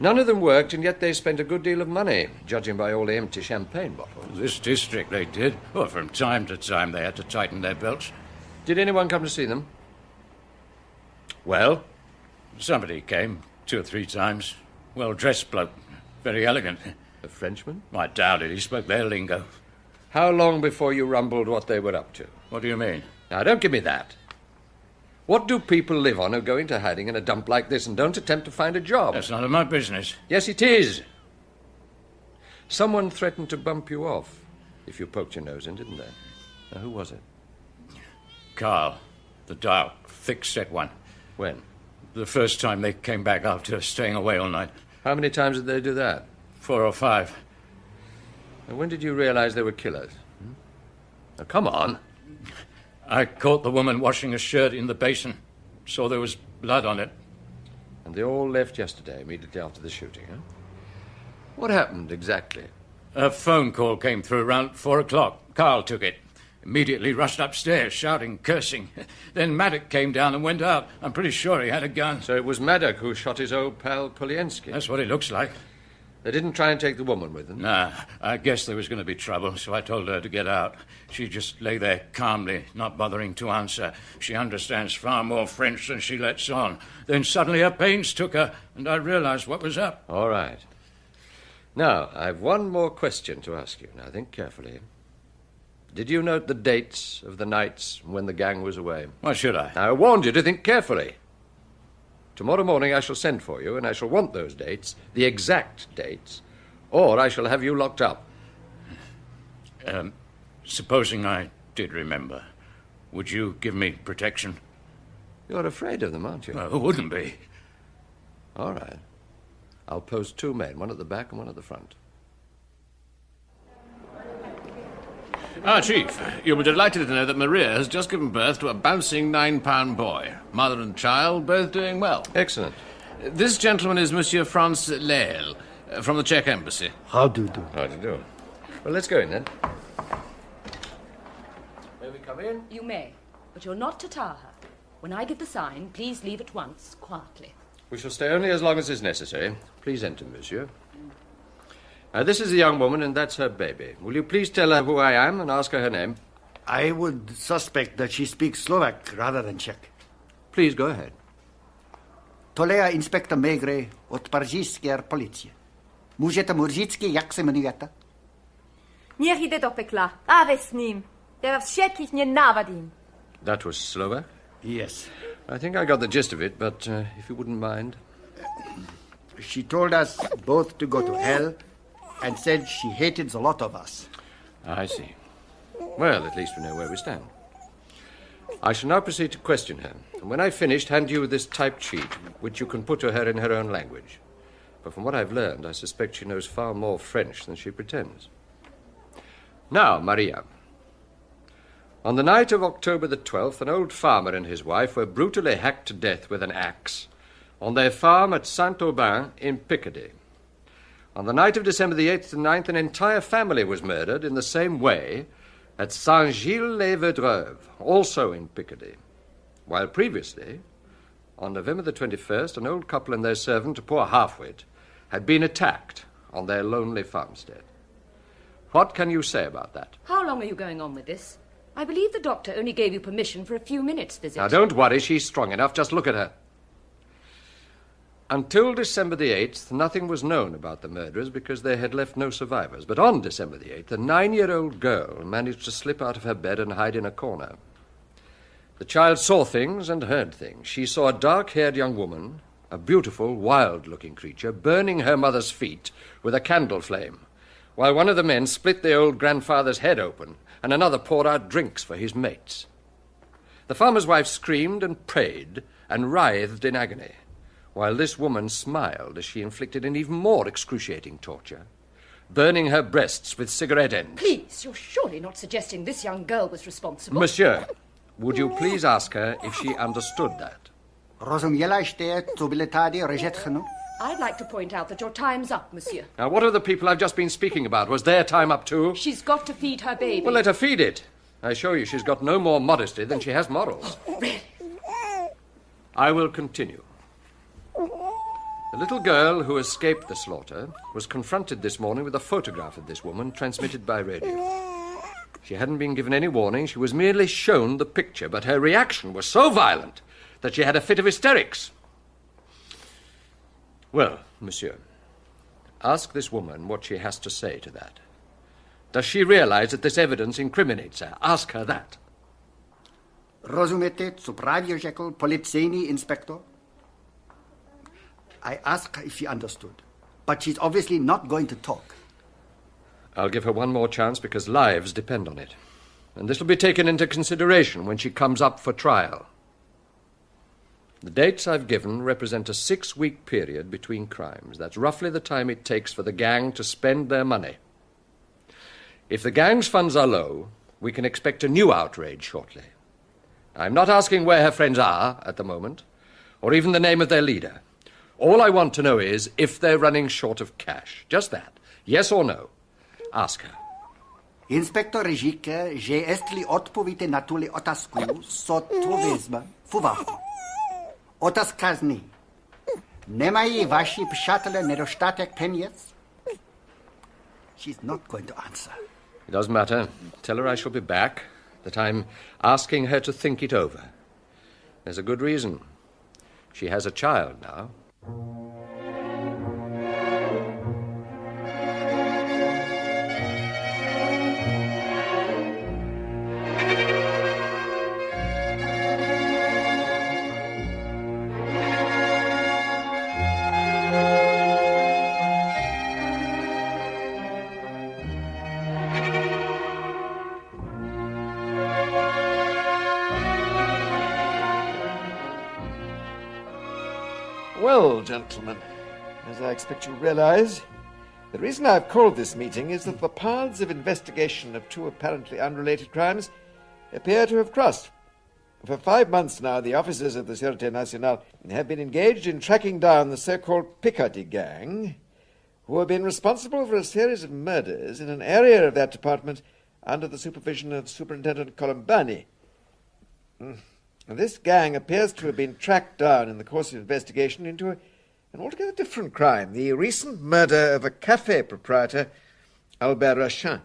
None of them worked, and yet they spent a good deal of money, judging by all the empty champagne bottles. This district they did. Well, from time to time they had to tighten their belts. Did anyone come to see them? Well? Somebody came 2 or 3 times. Well-dressed bloke. Very elegant. A Frenchman? I doubt it. He spoke their lingo. How long before you rumbled what they were up to? What do you mean? Now, don't give me that. What do people live on who go into hiding in a dump like this and don't attempt to find a job? That's none of my business. Yes, it is. Someone threatened to bump you off if you poked your nose in, didn't they? Now, who was it? Carl. The dark, thick-set one. When? The first time they came back after staying away all night. How many times did they do that? 4 or 5. And when did you realize they were killers? Now, come on. I caught the woman washing a shirt in the basin. Saw there was blood on it. And they all left yesterday, immediately after the shooting, huh? What happened exactly? A phone call came through around 4 o'clock. Carl took it. Immediately rushed upstairs, shouting, cursing. Then Maddock came down and went out. I'm pretty sure he had a gun. So it was Maddock who shot his old pal Poliensky? That's what it looks like. They didn't try and take the woman with them? Nah, I guess there was going to be trouble, so I told her to get out. She just lay there calmly, not bothering to answer. She understands far more French than she lets on. Then suddenly her pains took her, and I realized what was up. All right. Now, I've one more question to ask you. Now, think carefully. Did you note the dates of the nights when the gang was away? Why should I? I warned you to think carefully. Tomorrow morning I shall send for you, and I shall want those dates, the exact dates, or I shall have you locked up. Supposing I did remember, would you give me protection? You're afraid of them, aren't you? Who wouldn't be? All right. I'll post 2 men, one at the back and one at the front. Chief, you'll be delighted to know that Maria has just given birth to a bouncing 9-pound boy. Mother and child both doing well. Excellent. This gentleman is Monsieur Franz Lehl, from the Czech Embassy. How do you do? How do you do? Well, let's go in then. May we come in? You may, but you're not to tar her. When I give the sign, please leave at once, quietly. We shall stay only as long as is necessary. Please enter, monsieur. This is the young woman, and that's her baby. Will you please tell her who I am and ask her name? I would suspect that she speaks Slovak rather than Czech. Please go ahead. Tolea inspektor Maigret od pařížské policie. Můžete mu říct, jak se jmenujete? Nech jde do pekla. A ve s ním. Já vás všetkých nenávadím. That was Slovak? Yes. I think I got the gist of it, but if you wouldn't mind. She told us both to go to hell and said she hated the lot of us. I see. Well, at least we know where we stand. I shall now proceed to question her, and when I've finished, hand you this typed sheet, which you can put to her in her own language. But from what I've learned, I suspect she knows far more French than she pretends. Now, Maria. On the night of October the 12th, an old farmer and his wife were brutally hacked to death with an axe on their farm at Saint-Aubin in Picardy. On the night of December the 8th and 9th, an entire family was murdered in the same way at Saint-Gilles-les-Vedreuves, also in Picardy. While previously, on November the 21st, an old couple and their servant, a poor half-wit, had been attacked on their lonely farmstead. What can you say about that? How long are you going on with this? I believe the doctor only gave you permission for a few minutes' visit. Now, don't worry, she's strong enough. Just look at her. Until December the 8th, nothing was known about the murderers because they had left no survivors. But on December the 8th, a 9-year-old girl managed to slip out of her bed and hide in a corner. The child saw things and heard things. She saw a dark-haired young woman, a beautiful, wild-looking creature, burning her mother's feet with a candle flame, while one of the men split the old grandfather's head open and another poured out drinks for his mates. The farmer's wife screamed and prayed and writhed in agony, while this woman smiled as she inflicted an even more excruciating torture, burning her breasts with cigarette ends. Please, you're surely not suggesting this young girl was responsible. Monsieur, would you please ask her if she understood that? I'd like to point out that your time's up, monsieur. Now, what are the people I've just been speaking about? Was their time up too? She's got to feed her baby. Well, let her feed it. I assure you she's got no more modesty than she has morals. Really? I will continue. The little girl who escaped the slaughter was confronted this morning with a photograph of this woman transmitted by radio. She hadn't been given any warning. She was merely shown the picture, but her reaction was so violent that she had a fit of hysterics. Well, monsieur, ask this woman what she has to say to that. Does she realize that this evidence incriminates her? Ask her that. Rozumíte, co právě řekl policejní inspector? I asked her if she understood, but she's obviously not going to talk. I'll give her one more chance because lives depend on it. And this will be taken into consideration when she comes up for trial. The dates I've given represent a 6-week period between crimes. That's roughly the time it takes for the gang to spend their money. If the gang's funds are low, we can expect a new outrage shortly. I'm not asking where her friends are at the moment, or even the name of their leader. All I want to know is if they're running short of cash. Just that. Yes or no. Ask her. Inspektor říká, že jestli odpovíte na tuhle otázku, so to vezme v úvahu. Otázka zní. Nemají vaši přátelé nedostatek peněz? She's not going to answer. It doesn't matter. Tell her I shall be back, that I'm asking her to think it over. There's a good reason. She has a child now. Well, gentlemen, as I expect you realize, The reason I've called this meeting is that the paths of investigation of two apparently unrelated crimes appear to have crossed. For 5 months now, the officers of the Sûreté Nationale have been engaged in tracking down the so-called Picardy gang, who have been responsible for a series of murders in an area of that department under the supervision of Superintendent Colombani. This gang appears to have been tracked down in the course of investigation into an altogether different crime, the recent murder of a cafe proprietor, Albert Rachin.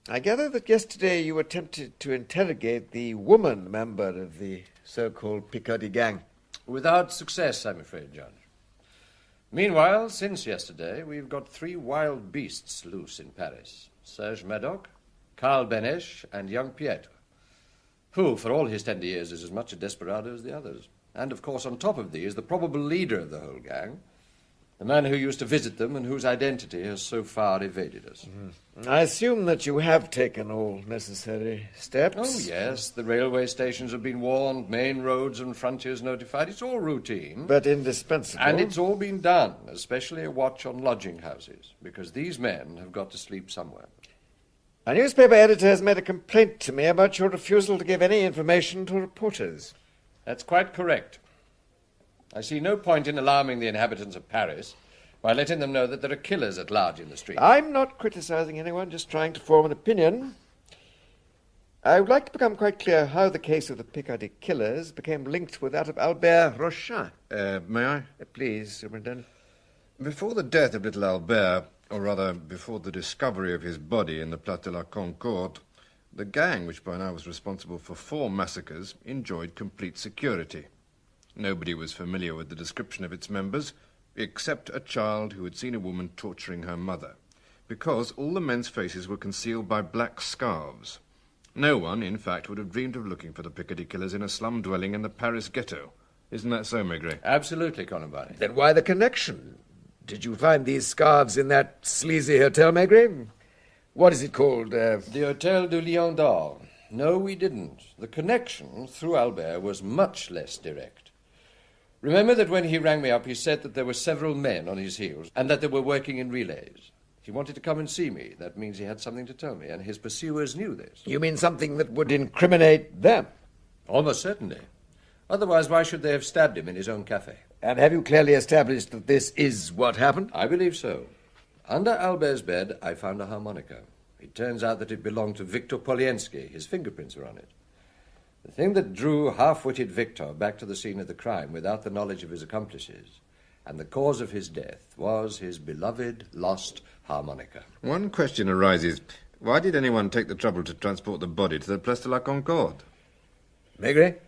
I gather that yesterday you attempted to interrogate the woman member of the so-called Picardy gang. Without success, I'm afraid, Judge. Meanwhile, since yesterday, we've got 3 wild beasts loose in Paris. Serge Madoc, Karl Benesch, and young Pietro, who, for all his tender years, is as much a desperado as the others. And, of course, on top of these, the probable leader of the whole gang, the man who used to visit them and whose identity has so far evaded us. I assume that you have taken all necessary steps. Oh, yes. The railway stations have been warned, main roads and frontiers notified. It's all routine. But indispensable. And it's all been done, especially a watch on lodging houses, because these men have got to sleep somewhere. A newspaper editor has made a complaint to me about your refusal to give any information to reporters. That's quite correct. I see no point in alarming the inhabitants of Paris by letting them know that there are killers at large in the street. I'm not criticizing anyone, just trying to form an opinion. I would like to become quite clear how the case of the Picardy killers became linked with that of Albert Rochin. May I? Please, Superintendent. Before the death of little Albert, or rather before the discovery of his body in the Place de la Concorde, the gang, which by now was responsible for 4 massacres, enjoyed complete security. Nobody was familiar with the description of its members, except a child who had seen a woman torturing her mother, because all the men's faces were concealed by black scarves. No one, in fact, would have dreamed of looking for the Picardy killers in a slum dwelling in the Paris ghetto. Isn't that so, Maigret? Absolutely, Colombani. Then why the connection? Did you find these scarves in that sleazy hotel, Maigret? What is it called? The Hôtel du Lion d'Or. No, we didn't. The connection through Albert was much less direct. Remember that when he rang me up, he said that there were several men on his heels and that they were working in relays. He wanted to come and see me. That means he had something to tell me, and his pursuers knew this. You mean something that would incriminate them? Almost certainly. Otherwise, why should they have stabbed him in his own cafe? And have you clearly established that this is what happened? I believe so. Under Albert's bed, I found a harmonica. It turns out that it belonged to Victor Poliensky. His fingerprints were on it. The thing that drew half-witted Victor back to the scene of the crime without the knowledge of his accomplices, and the cause of his death, was his beloved, lost harmonica. One question arises. Why did anyone take the trouble to transport the body to the Place de la Concorde? Maigret?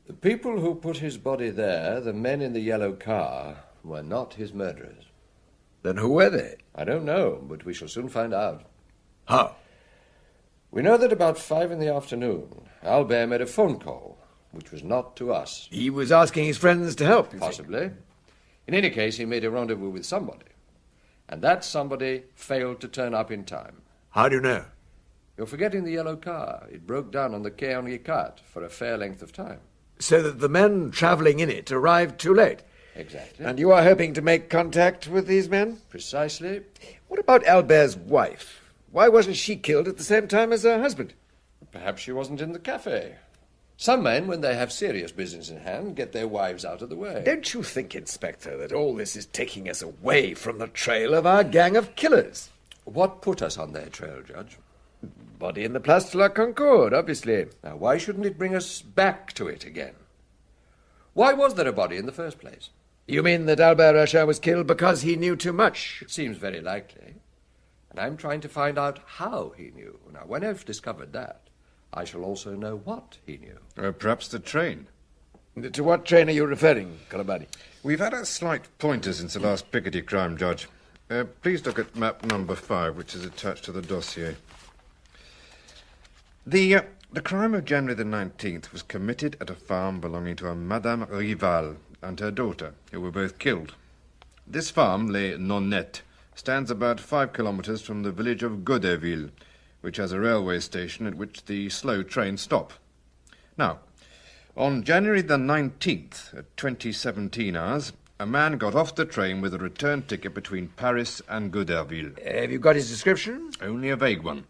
The people who put his body there, the men in the yellow car, were not his murderers. Then who were they? I don't know, but we shall soon find out. How? We know that about 5 in the afternoon, Albert made a phone call, which was not to us. He was asking his friends to help, you Possibly. think? In any case, he made a rendezvous with somebody. And that somebody failed to turn up in time. How do you know? You're forgetting the yellow car. It broke down on the Quai Henri IV for a fair length of time. So that the men travelling in it arrived too late? Exactly. And you are hoping to make contact with these men? Precisely. What about Albert's wife? Why wasn't she killed at the same time as her husband? Perhaps she wasn't in the cafe. Some men, when they have serious business in hand, get their wives out of the way. Don't you think, Inspector, that all this is taking us away from the trail of our gang of killers? What put us on their trail, Judge? Body in the Place de la Concorde, obviously. Now, why shouldn't it bring us back to it again? Why was there a body in the first place? You mean that Albert Rachin was killed because he knew too much? It seems very likely. And I'm trying to find out how he knew. Now, when I've discovered that, I shall also know what he knew. Perhaps the train. To what train are you referring, Colombani? We've had a slight pointer since the last Picardy crime, Judge. Please look at map number 5, which is attached to the dossier. The crime of January the 19th was committed at a farm belonging to a Madame Rival and her daughter, who were both killed. This farm, Les Nonnettes, stands about 5 kilometres from the village of Godeville, which has a railway station at which the slow trains stop. Now, on January the 19th, at 2017 hours, a man got off the train with a return ticket between Paris and Goderville. Have you got his description? Only a vague one.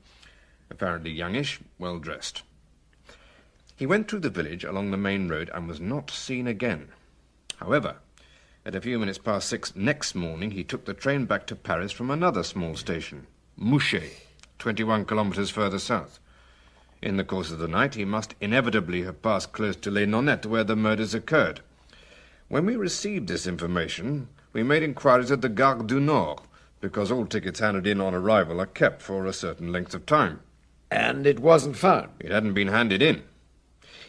Apparently youngish, well dressed. He went through the village along the main road and was not seen again. However, at a few minutes past 6 next morning, he took the train back to Paris from another small station, Mouchet, 21 kilometres further south. In the course of the night, he must inevitably have passed close to Les Nonettes, where the murders occurred. When we received this information, we made inquiries at the Gare du Nord, because all tickets handed in on arrival are kept for a certain length of time. And it wasn't found? It hadn't been handed in.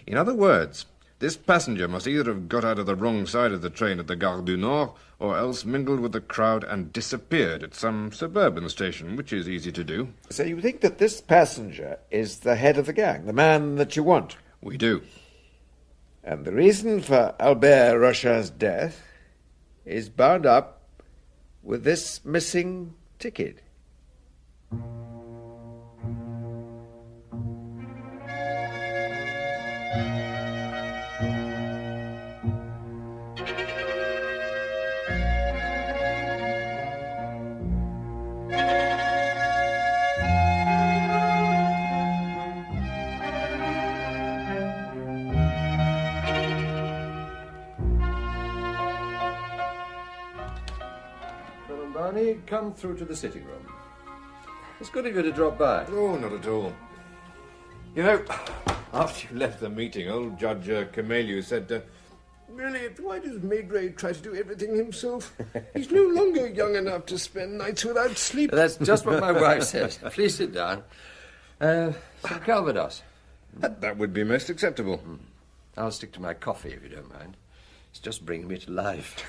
In other words, this passenger must either have got out of the wrong side of the train at the Gare du Nord, or else mingled with the crowd and disappeared at some suburban station, which is easy to do. So you think that this passenger is the head of the gang, the man that you want? We do. And the reason for Albert Rochat's death is bound up with this missing ticket. Come through to the sitting room. It's good of you to drop by. Oh, not at all. You know, after you left the meeting, old Judge Cameliu said, really, why does Maigrets try to do everything himself? He's no longer young enough to spend nights without sleep. That's just what my wife says. Please sit down. Some Calvados. That would be most acceptable. I'll stick to my coffee, if you don't mind. It's just bringing me to life.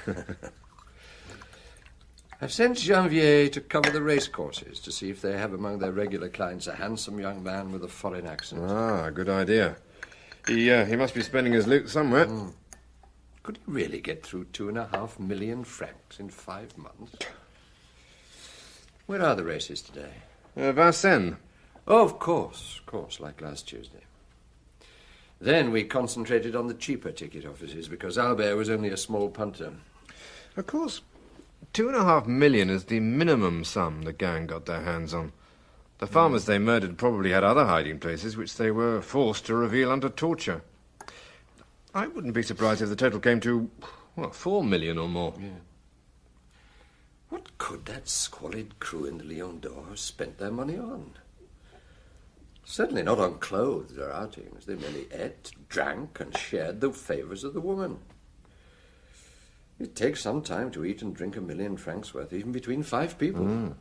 I've sent Janvier to cover the racecourses to see if they have among their regular clients a handsome young man with a foreign accent. Ah, good idea. He must be spending his loot somewhere. Could he really get through 2.5 million francs in 5 months? Where are the races today? Vincennes. Oh, of course, like last Tuesday. Then we concentrated on the cheaper ticket offices because Albert was only a small punter. Of course. 2.5 million is the minimum sum the gang got their hands on. The farmers they murdered probably had other hiding places which they were forced to reveal under torture. I wouldn't be surprised if the total came to, 4 million or more. Yeah. What could that squalid crew in the Lion d'Or have spent their money on? Certainly not on clothes or outings. They merely ate, drank, and shared the favours of the woman. It takes some time to eat and drink 1 million francs worth, even between 5 people.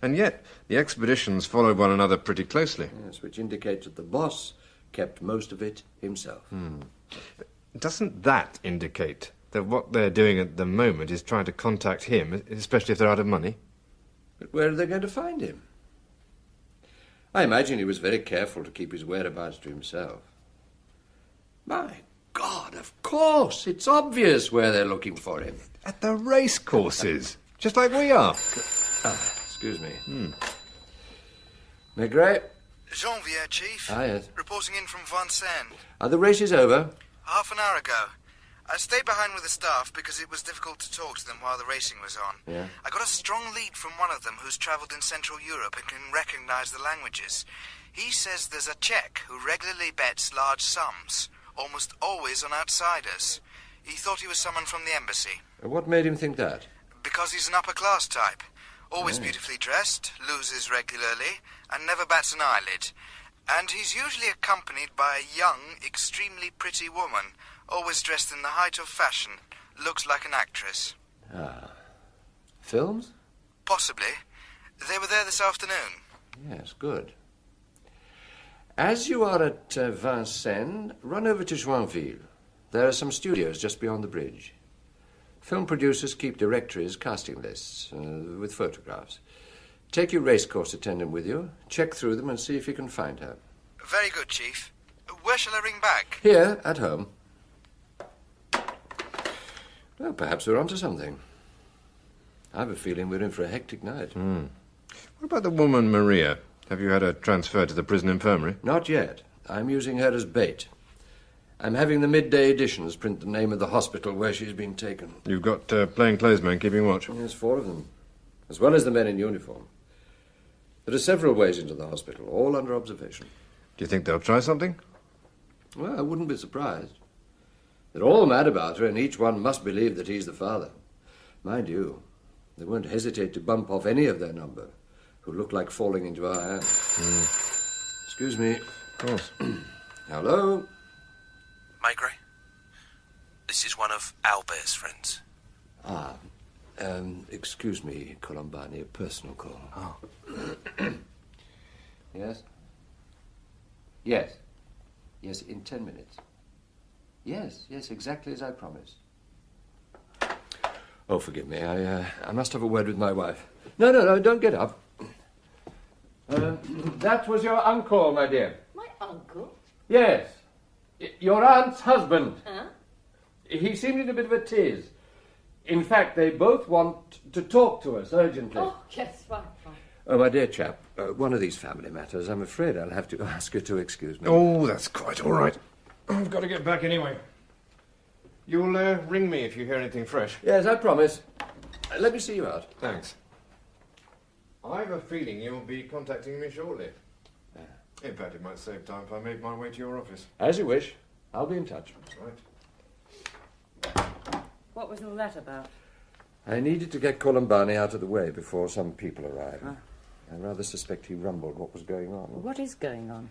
And yet, the expeditions followed one another pretty closely. Yes, which indicates that the boss kept most of it himself. Doesn't that indicate that what they're doing at the moment is trying to contact him, especially if they're out of money? But where are they going to find him? I imagine he was very careful to keep his whereabouts to himself. My God, of course. It's obvious where they're looking for him. At the race courses, just like we are. Excuse me. Maigret? Janvier, Chief. Yes. Reporting in from Vincennes. Are the races over? Half an hour ago. I stayed behind with the staff because it was difficult to talk to them while the racing was on. Yeah. I got a strong lead from one of them who's travelled in Central Europe and can recognise the languages. He says there's a Czech who regularly bets large sums, almost always on outsiders. He thought he was someone from the embassy. What made him think that? Because he's an upper-class type. Always beautifully dressed, loses regularly, and never bats an eyelid. And he's usually accompanied by a young, extremely pretty woman, always dressed in the height of fashion, looks like an actress. Films? Possibly. They were there this afternoon. Yes, good. As you are at Vincennes, run over to Joinville. There are some studios just beyond the bridge. Film producers keep directories, casting lists, with photographs. Take your racecourse attendant with you, check through them and see if you can find her. Very good, Chief. Where shall I ring back? Here, at home. Well, perhaps we're onto something. I have a feeling we're in for a hectic night. What about the woman, Maria? Have you had her transferred to the prison infirmary? Not yet. I'm using her as bait. I'm having the midday editions print the name of the hospital where she's been taken. You've got plainclothesmen keeping watch? Yes, 4 of them, as well as the men in uniform. There are several ways into the hospital, all under observation. Do you think they'll try something? Well, I wouldn't be surprised. They're all mad about her, and each one must believe that he's the father. Mind you, they won't hesitate to bump off any of their number who look like falling into our hands. Excuse me. Of course. Hello? Maigret, this is one of Albert's friends. Excuse me, Colombani, a personal call. Oh. Yes? Yes. Yes, in 10 minutes. Yes, exactly as I promised. Oh, forgive me. I must have a word with my wife. No, don't get up. That was your uncle, my dear. My uncle? Yes. Your aunt's husband. Huh? He seemed in a bit of a tiz. In fact, they both want to talk to us urgently. Oh, yes, fine. Oh, my dear chap, one of these family matters. I'm afraid I'll have to ask you to excuse me. Oh, that's quite all right. I've got to get back anyway. You'll ring me if you hear anything fresh. Yes, I promise. Let me see you out. Thanks. I've a feeling you'll be contacting me shortly. In fact, it might save time if I make my way to your office. As you wish. I'll be in touch. Right. What was all that about? I needed to get Colombani out of the way before some people arrived. I rather suspect he rumbled what was going on. What is going on?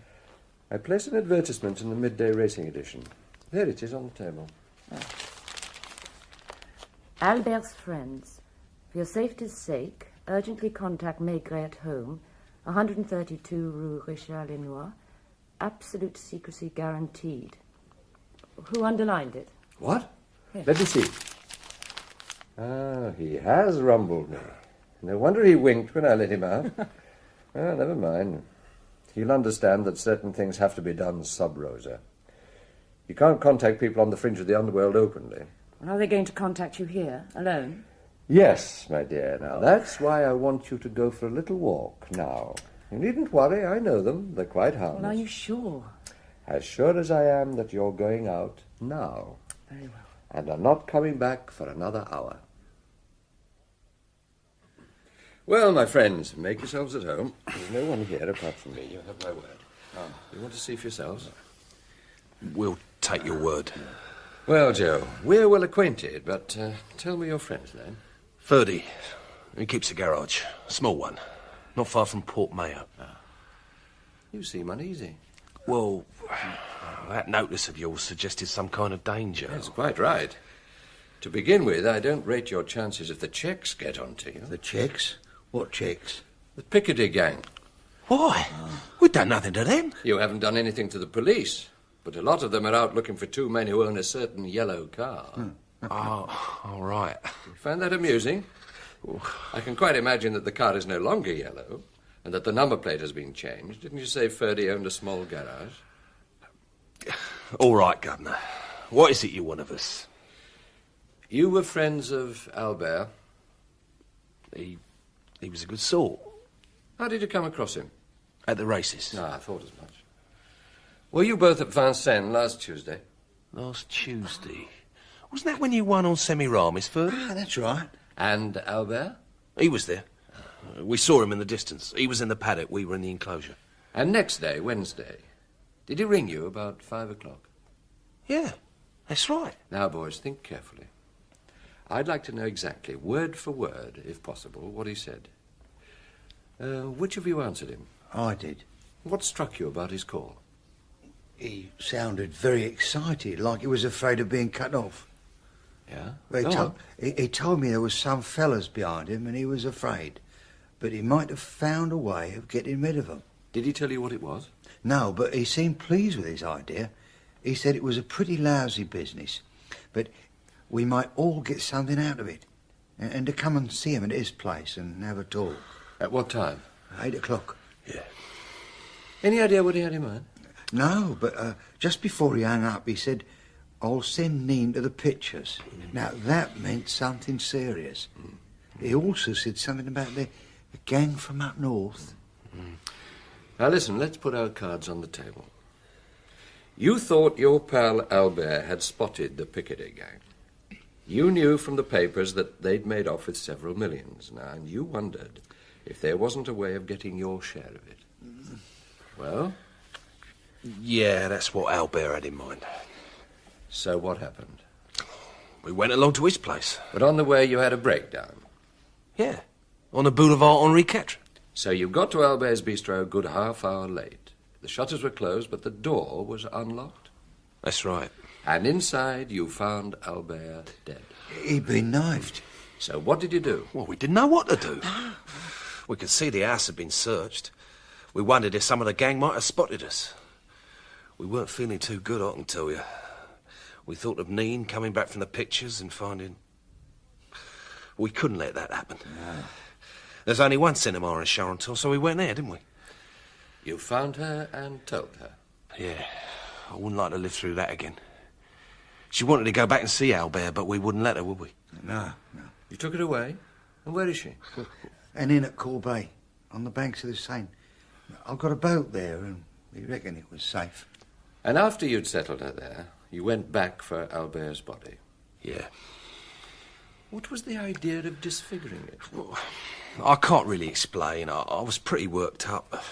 I placed an advertisement in the midday racing edition. There it is on the table. Albert's friends. For your safety's sake, urgently contact Maigret at home, 132 Rue Richard Lenoir. Absolute secrecy guaranteed. Who underlined it? What? Yes. Let me see. Ah, he has rumbled me. No wonder he winked when I let him out. Never mind. He'll understand that certain things have to be done sub rosa. You can't contact people on the fringe of the underworld openly. And are they going to contact you here, alone? Yes, my dear. Now, that's why I want you to go for a little walk now. You needn't worry. I know them. They're quite harmless. Well, are you sure? As sure as I am that you're going out now. Very well. And are not coming back for another hour. Well, my friends, make yourselves at home. There's no one here apart from me. You have my word. You want to see for yourselves? We'll take your word. Well, Joe, we're well acquainted, but tell me your friend's name. Ferdy. He keeps a garage. A small one. Not far from Port Mayo. You seem uneasy. Well, that notice of yours suggested some kind of danger. That's quite right. To begin with, I don't rate your chances if the checks get onto you. The checks? What checks? The Piccadilly gang. Why? We've done nothing to them. You haven't done anything to the police, but a lot of them are out looking for 2 men who own a certain yellow car. Oh, all right. You find that amusing? I can quite imagine that the car is no longer yellow and that the number plate has been changed. Didn't you say Ferdy owned a small garage? All right, Governor. What is it you want of us? You were friends of Albert. He was a good sort. How did you come across him? At the races. No, I thought as much. Were you both at Vincennes last Tuesday? Last Tuesday? Wasn't that when you won on Semiramis, Ferdy? That's right. And Albert? He was there. We saw him in the distance. He was in the paddock. We were in the enclosure. And next day, Wednesday, did he ring you about 5 o'clock? Yeah, that's right. Now, boys, think carefully. I'd like to know exactly, word for word, if possible, what he said. Which of you answered him? I did. What struck you about his call? He sounded very excited, like he was afraid of being cut off. Yeah? He told me there was some fellas behind him and he was afraid. But he might have found a way of getting rid of them. Did he tell you what it was? No, but he seemed pleased with his idea. He said it was a pretty lousy business, but we might all get something out of it. And to come and see him at his place and have a talk. At what time? 8 o'clock. Yeah. Any idea what he had in mind? No, but just before he hung up, he said, I'll send Neen to the pictures. Now, that meant something serious. He also said something about the gang from up north. Now, listen, let's put our cards on the table. You thought your pal Albert had spotted the Piccadilly gang. You knew from the papers that they'd made off with several millions now, and you wondered if there wasn't a way of getting your share of it. Well? Yeah, that's what Albert had in mind. So what happened? We went along to his place. But on the way you had a breakdown? Yeah, on the Boulevard Henri IV. So you got to Albert's bistro a good half hour late. The shutters were closed, but the door was unlocked. That's right. And inside you found Albert dead. He'd been knifed. So what did you do? Well, we didn't know what to do. We could see the house had been searched. We wondered if some of the gang might have spotted us. We weren't feeling too good, I can tell you. We thought of Neen coming back from the pictures and finding... We couldn't let that happen. No. There's only one cinema in Charenton, so we went there, didn't we? You found her and told her? Yeah. I wouldn't like to live through that again. She wanted to go back and see Albert, but we wouldn't let her, would we? No. You took it away? And where is she? An inn at Corbeil, on the banks of the Seine. I've got a boat there, and we reckon it was safe. And after you'd settled her there, you went back for Albert's body? Yeah. What was the idea of disfiguring it? Well, I can't really explain. I was pretty worked up.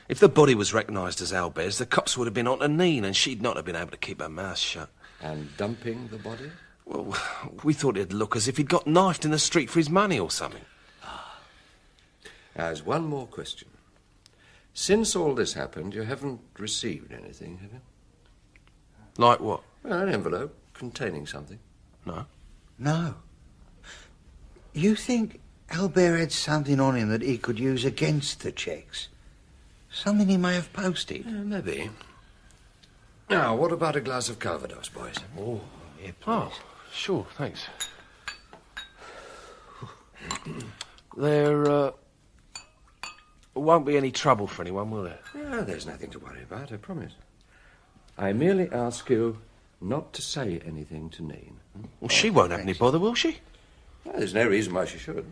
If the body was recognised as Albert's, the cops would have been on to Neen, and she'd not have been able to keep her mouth shut. And dumping the body? Well, we thought it'd look as if he'd got knifed in the street for his money or something. There's one more question. Since all this happened, you haven't received anything, have you? Like what? Well, an envelope containing something. No. No. You think Albert had something on him that he could use against the checks? Something he may have posted? Maybe. Now, what about a glass of Calvados, boys? Oh, yeah, please. Oh, sure, thanks. There won't be any trouble for anyone, will there? Yeah, there's nothing to worry about, I promise. I merely ask you not to say anything to Neen. Well, she won't have any bother, will she? Well, there's no reason why she should.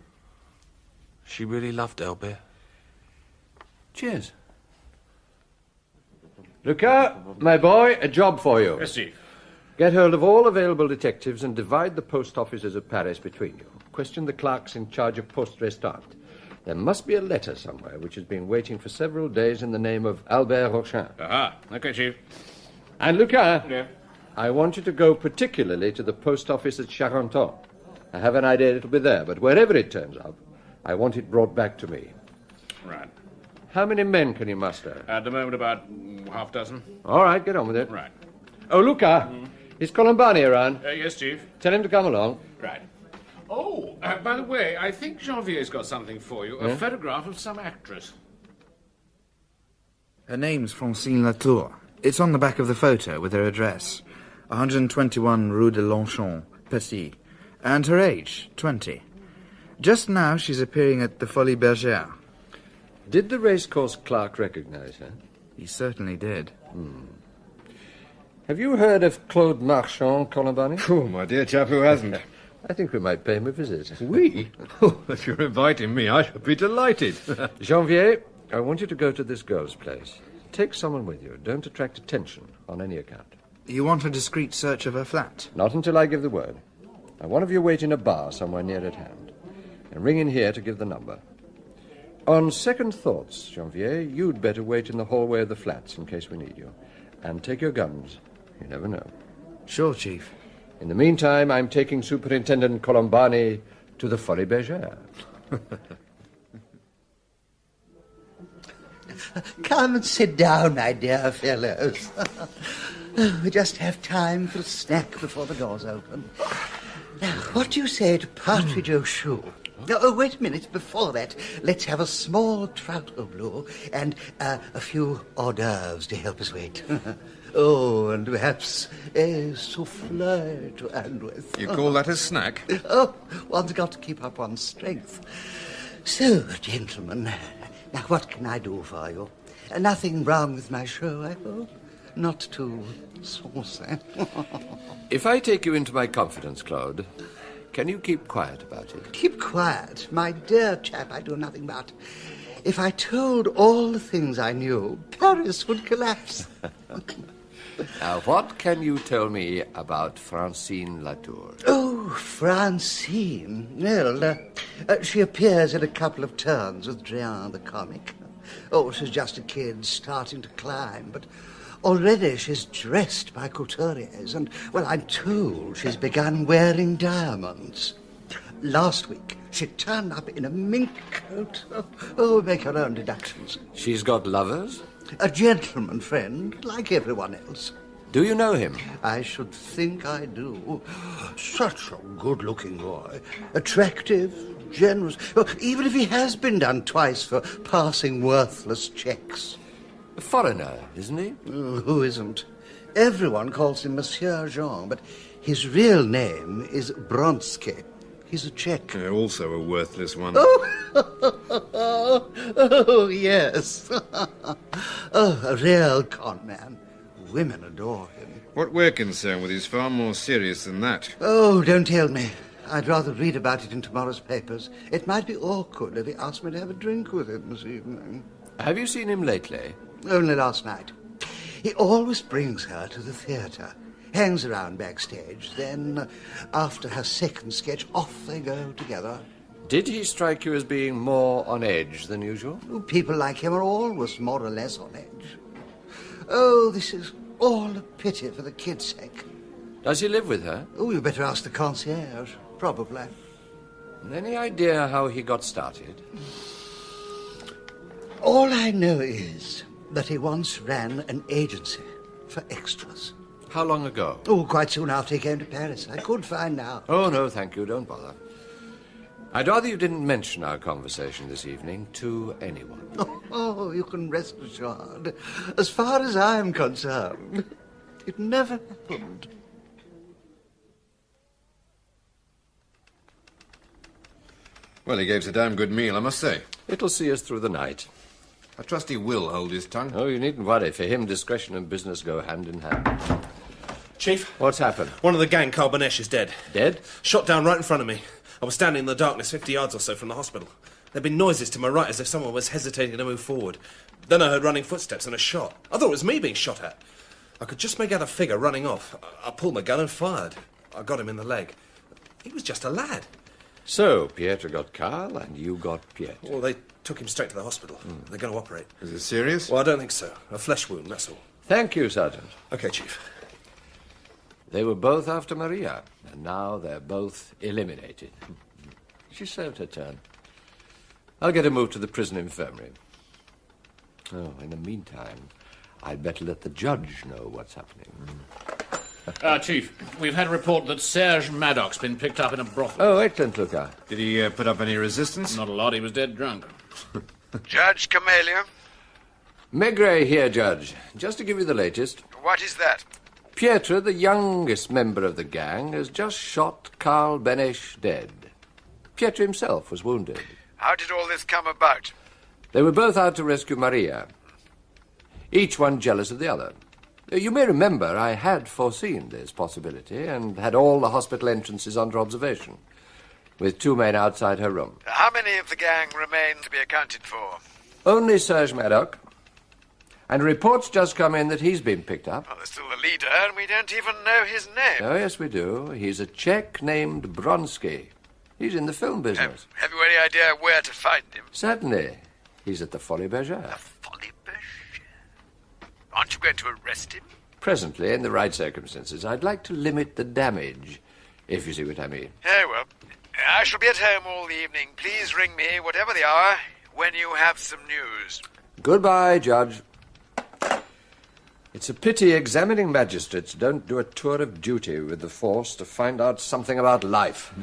She really loved Albert. Cheers. Lucas, my boy, a job for you. Yes, Chief. Get hold of all available detectives and divide the post offices of Paris between you. Question the clerks in charge of Poste Restante. There must be a letter somewhere which has been waiting for several days in the name of Albert Rochin. Aha. Okay, Chief. And Lucas, Yeah. I want you to go particularly to the post office at Charenton. I have an idea it'll be there, but wherever it turns up, I want it brought back to me. Right. How many men can you muster? At the moment, about half dozen. All right, get on with it. Right. Oh, Luca, is Colombani around? Yes, Chief. Tell him to come along. Right. Oh, by the way, I think Janvier's got something for you. A Yeah? photograph of some actress. Her name's Francine Latour. It's on the back of the photo with her address. 121 Rue de Longchamp, Passy. And her age, 20. Just now she's appearing at the Folies Bergère. Did the racecourse clerk recognize her? He certainly did. Have you heard of Claude Marchand, Colombani? Oh, my dear chap, who hasn't? I think we might pay him a visit. We? Oh, if you're inviting me, I should be delighted. Janvier, I want you to go to this girl's place. Take someone with you. Don't attract attention on any account. You want a discreet search of her flat? Not until I give the word. Now, one of you wait in a bar somewhere near at hand. And ring in here to give the number. On second thoughts, Janvier, you'd better wait in the hallway of the flats in case we need you. And take your guns. You never know. Sure, Chief. In the meantime, I'm taking Superintendent Colombani to the Folies Bergère. Come and sit down, my dear fellows. We just have time for a snack before the doors open. Now, what do you say to partridge au choux? Oh, wait a minute. Before that, let's have a small trout au bleu and a few hors d'oeuvres to help us wait. Oh, and perhaps a souffle to end with. You call that a snack? Oh, one's got to keep up one's strength. So, gentlemen, now what can I do for you? Nothing wrong with my show, I hope? Not too saucy. If I take you into my confidence, Claude, can you keep quiet about it? Keep quiet, my dear chap, I do nothing but. If I told all the things I knew, Paris would collapse. Now, what can you tell me about Francine Latour? Oh, Francine. Well, she appears in a couple of turns with Drian the comic. Oh, she's just a kid starting to climb, but already she's dressed by couturiers, and, well, I'm told she's begun wearing diamonds. Last week, she turned up in a mink coat. Oh, make her own deductions. She's got lovers? A gentleman friend, like everyone else. Do you know him? I should think I do. Such a good-looking boy. Attractive, generous. Well, even if he has been done twice for passing worthless checks. A foreigner, isn't he? Oh, who isn't? Everyone calls him Monsieur Jean, but his real name is Bronsky. He's a Czech. Also a worthless one. Oh, yes. Oh, a real con man. Women adore him. What we're concerned with is far more serious than that. Oh, don't tell me. I'd rather read about it in tomorrow's papers. It might be awkward if he asked me to have a drink with him this evening. Have you seen him lately? Only last night. He always brings her to the theatre, hangs around backstage, then, after her second sketch, off they go together. Did he strike you as being more on edge than usual? Oh, people like him are always more or less on edge. Oh, this is all a pity for the kid's sake. Does he live with her? Oh, you better ask the concierge, probably. Any idea how he got started? All I know is that he once ran an agency for extras. How long ago? Oh, quite soon after he came to Paris. I could find out. Oh, no, thank you. Don't bother. I'd rather you didn't mention our conversation this evening to anyone. Oh, you can rest assured. As far as I'm concerned, it never happened. Well, he gave us a damn good meal, I must say. It'll see us through the night. I trust he will hold his tongue. Oh, you needn't worry. For him, discretion and business go hand in hand. Chief? What's happened? One of the gang, Carbonesh, is dead. Dead? Shot down right in front of me. I was standing in the darkness 50 yards or so from the hospital. There'd been noises to my right as if someone was hesitating to move forward. Then I heard running footsteps and a shot. I thought it was me being shot at. I could just make out a figure running off. I pulled my gun and fired. I got him in the leg. He was just a lad. So, Pietro got Carl and you got Piet. Well, they took him straight to the hospital. They're going to operate. Is it serious? Well, I don't think so. A flesh wound, that's all. Thank you, Sergeant. OK, Chief. They were both after Maria, and now they're both eliminated. She served her turn. I'll get her moved to the prison infirmary. Oh, in the meantime, I'd better let the judge know what's happening. Chief, we've had a report that Serge Maddox's been picked up in a brothel. Oh, excellent, Luca. Did he put up any resistance? Not a lot. He was dead drunk. Judge Camellia? Maigret here, Judge. Just to give you the latest. What is that? Pietro, the youngest member of the gang, has just shot Carl Benesch dead. Pietro himself was wounded. How did all this come about? They were both out to rescue Maria. Each one jealous of the other. You may remember I had foreseen this possibility and had all the hospital entrances under observation, with two men outside her room. How many of the gang remain to be accounted for? Only Serge Maddox. And reports just come in that he's been picked up. Well, there's still the leader, and we don't even know his name. Oh, yes, we do. He's a Czech named Bronsky. He's in the film business. Have you any idea where to find him? Certainly. He's at the Folies Bergère. Folies Bergère? Aren't you going to arrest him? Presently, in the right circumstances, I'd like to limit the damage, if you see what I mean. Oh, well, I shall be at home all the evening. Please ring me, whatever the hour, when you have some news. Goodbye, Judge. It's a pity examining magistrates don't do a tour of duty with the force to find out something about life.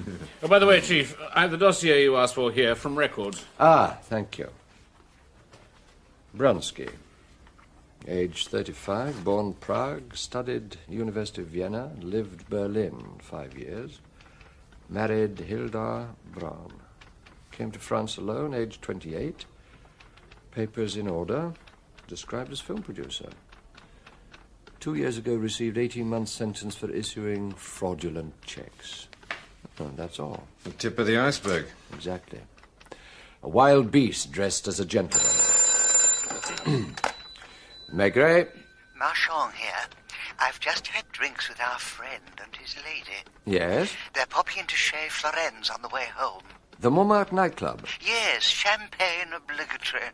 Oh, by the way, Chief, I have the dossier you asked for here from records. Ah, thank you. Bronsky. Age 35, born Prague, studied University of Vienna, lived Berlin 5 years. Married Hilda Braun. Came to France alone, age 28. Papers in order. Described as film producer. 2 years ago received 18-month sentence for issuing fraudulent checks. And that's all. The tip of the iceberg. Exactly. A wild beast dressed as a gentleman. Maigret? Marchand here. I've just had drinks with our friend and his lady. Yes? They're popping into Chez Florenz on the way home. The Montmartre nightclub. Yes, champagne obligatory.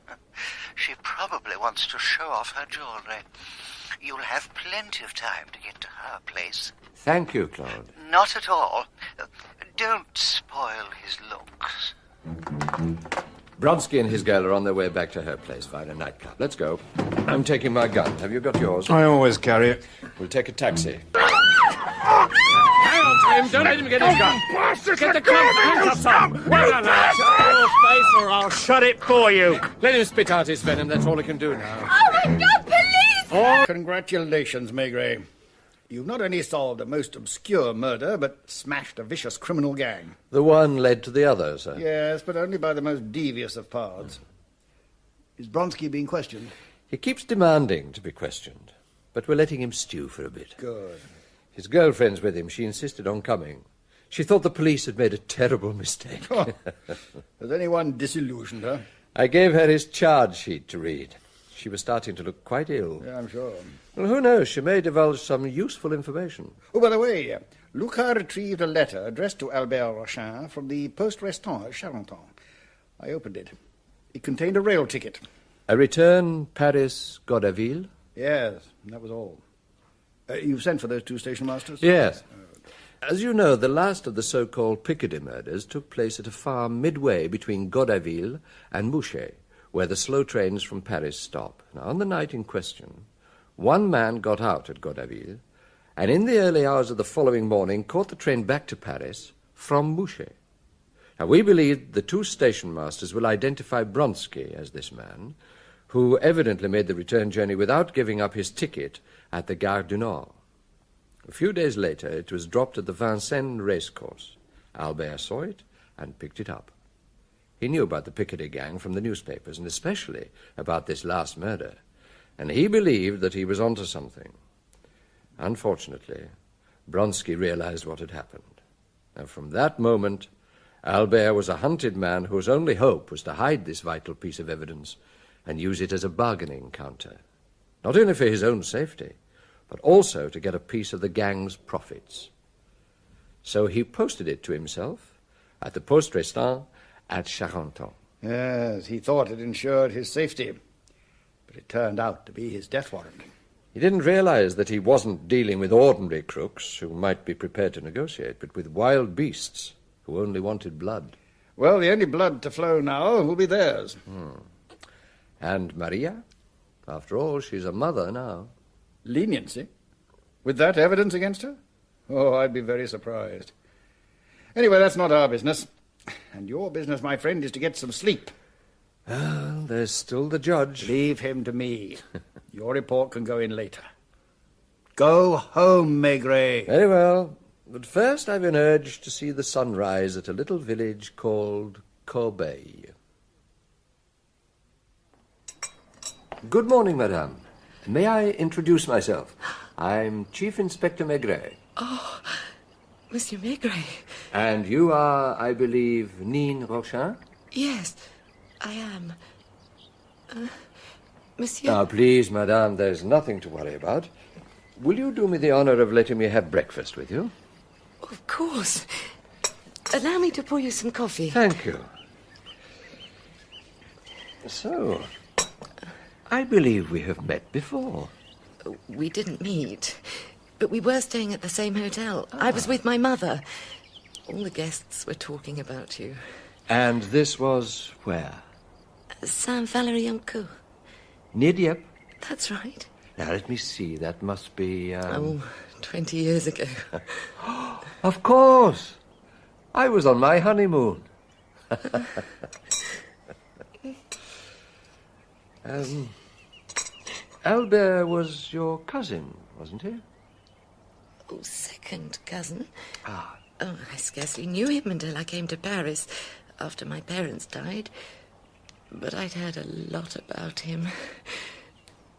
She probably wants to show off her jewellery. You'll have plenty of time to get to her place. Thank you, Claude. Not at all. Don't spoil his looks. Bronsky and his girl are on their way back to her place via a nightclub. Let's go. I'm taking my gun. Have you got yours? I always carry it. We'll take a taxi. Hang on to him. Don't let him get his gun. Get the hands up, son. Well done, Alex. Shut your face or I'll shut it for you. Let him spit out his venom. That's all he can do now. Oh, my God, police! Oh, congratulations, Maigret. You've not only solved a most obscure murder, but smashed a vicious criminal gang. The one led to the other, sir. Yes, but only by the most devious of paths. Is Bronsky being questioned? He keeps demanding to be questioned, but we're letting him stew for a bit. Good. His girlfriend's with him. She insisted on coming. She thought the police had made a terrible mistake. Oh, has anyone disillusioned her? I gave her his charge sheet to read. She was starting to look quite ill. Yeah, I'm sure. Well, who knows? She may divulge some useful information. Oh, by the way, Luca retrieved a letter addressed to Albert Rochin from the Poste Restaurant at Charenton. I opened it. It contained a rail ticket. A return Paris-Goderville? Yes, that was all. You've sent for those two station masters? Yes. As you know, the last of the so-called Picardy murders took place at a farm midway between Goderville and Mouchet, where the slow trains from Paris stop. Now, on the night in question, one man got out at Goderville, and in the early hours of the following morning caught the train back to Paris from Mouchet. Now, we believe the two station masters will identify Bronsky as this man, who evidently made the return journey without giving up his ticket at the Gare du Nord. A few days later, it was dropped at the Vincennes racecourse. Albert saw it and picked it up. He knew about the Picardy gang from the newspapers, and especially about this last murder, and he believed that he was onto something. Unfortunately, Bronsky realized what had happened. And from that moment, Albert was a hunted man whose only hope was to hide this vital piece of evidence and use it as a bargaining counter, not only for his own safety, but also to get a piece of the gang's profits. So he posted it to himself at the Poste Restaurant at Charenton. Yes, he thought it ensured his safety, but it turned out to be his death warrant. He didn't realize that he wasn't dealing with ordinary crooks who might be prepared to negotiate, but with wild beasts who only wanted blood. Well, the only blood to flow now will be theirs. And Maria? After all, she's a mother now. Leniency? With that evidence against her? Oh, I'd be very surprised. Anyway, that's not our business. And your business, my friend, is to get some sleep. Well, there's still the judge. Leave him to me. Your report can go in later. Go home, Maigret. Very well. But first I've an urge to see the sunrise at a little village called Corbeil. Good morning, madame. May I introduce myself? I'm Chief Inspector Maigret. Oh, Monsieur Maigret. And you are, I believe, Nine Rochin? Yes, I am. Monsieur... Now, please, madame, there's nothing to worry about. Will you do me the honor of letting me have breakfast with you? Of course. Allow me to pour you some coffee. Thank you. So, I believe we have met before. We didn't meet, but we were staying at the same hotel. I was with my mother. All the guests were talking about you. And this was where? Saint-Valery-en-Cour. Near Dieppe? That's right. Now, let me see. That must be... 20 years ago. Of course. I was on my honeymoon. Albert was your cousin, wasn't he? Oh, second cousin. Oh, I scarcely knew him until I came to Paris after my parents died. But I'd heard a lot about him.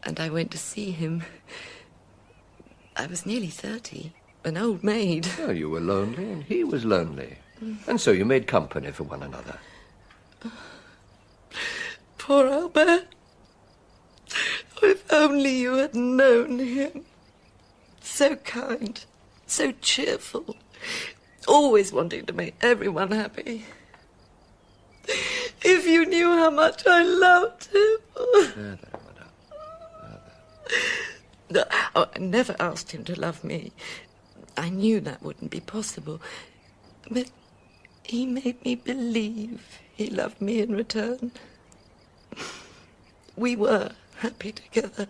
And I went to see him. I was nearly 30, an old maid. Oh, you were lonely and he was lonely. And so you made company for one another. Poor Albert. Oh, if only you had known him. So kind, so cheerful, always wanting to make everyone happy. If you knew how much I loved him. No, I never asked him to love me. I knew that wouldn't be possible. But he made me believe he loved me in return. We were happy together.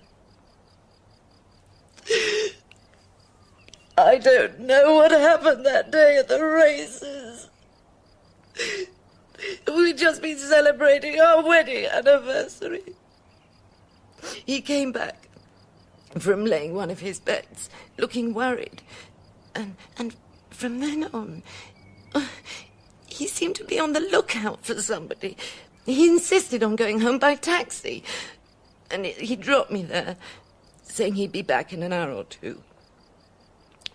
I don't know what happened that day at the races. We'd just been celebrating our wedding anniversary. He came back from laying one of his bets, looking worried. And from then on, he seemed to be on the lookout for somebody. He insisted on going home by taxi. And he dropped me there, saying he'd be back in an hour or two.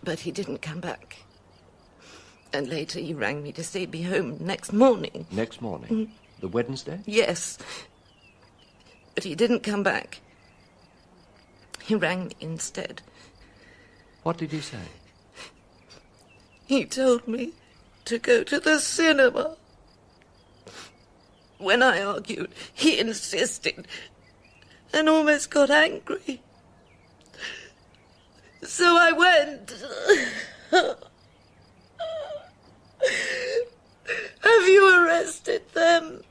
But he didn't come back. And later he rang me to say he'd be home next morning. Next morning? The Wednesday? Yes. But he didn't come back. He rang me instead. What did he say? He told me to go to the cinema. When I argued, he insisted and almost got angry. So I went. Have you arrested them?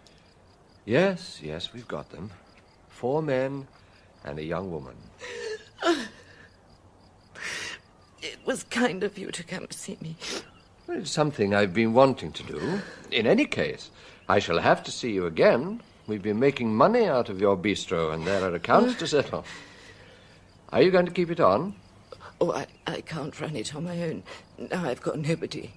Yes, we've got them. 4 men and a young woman. It was kind of you to come see me. Well, it's something I've been wanting to do. In any case, I shall have to see you again. We've been making money out of your bistro, and there are accounts to settle. Are you going to keep it on? Oh, I can't run it on my own. Now I've got nobody.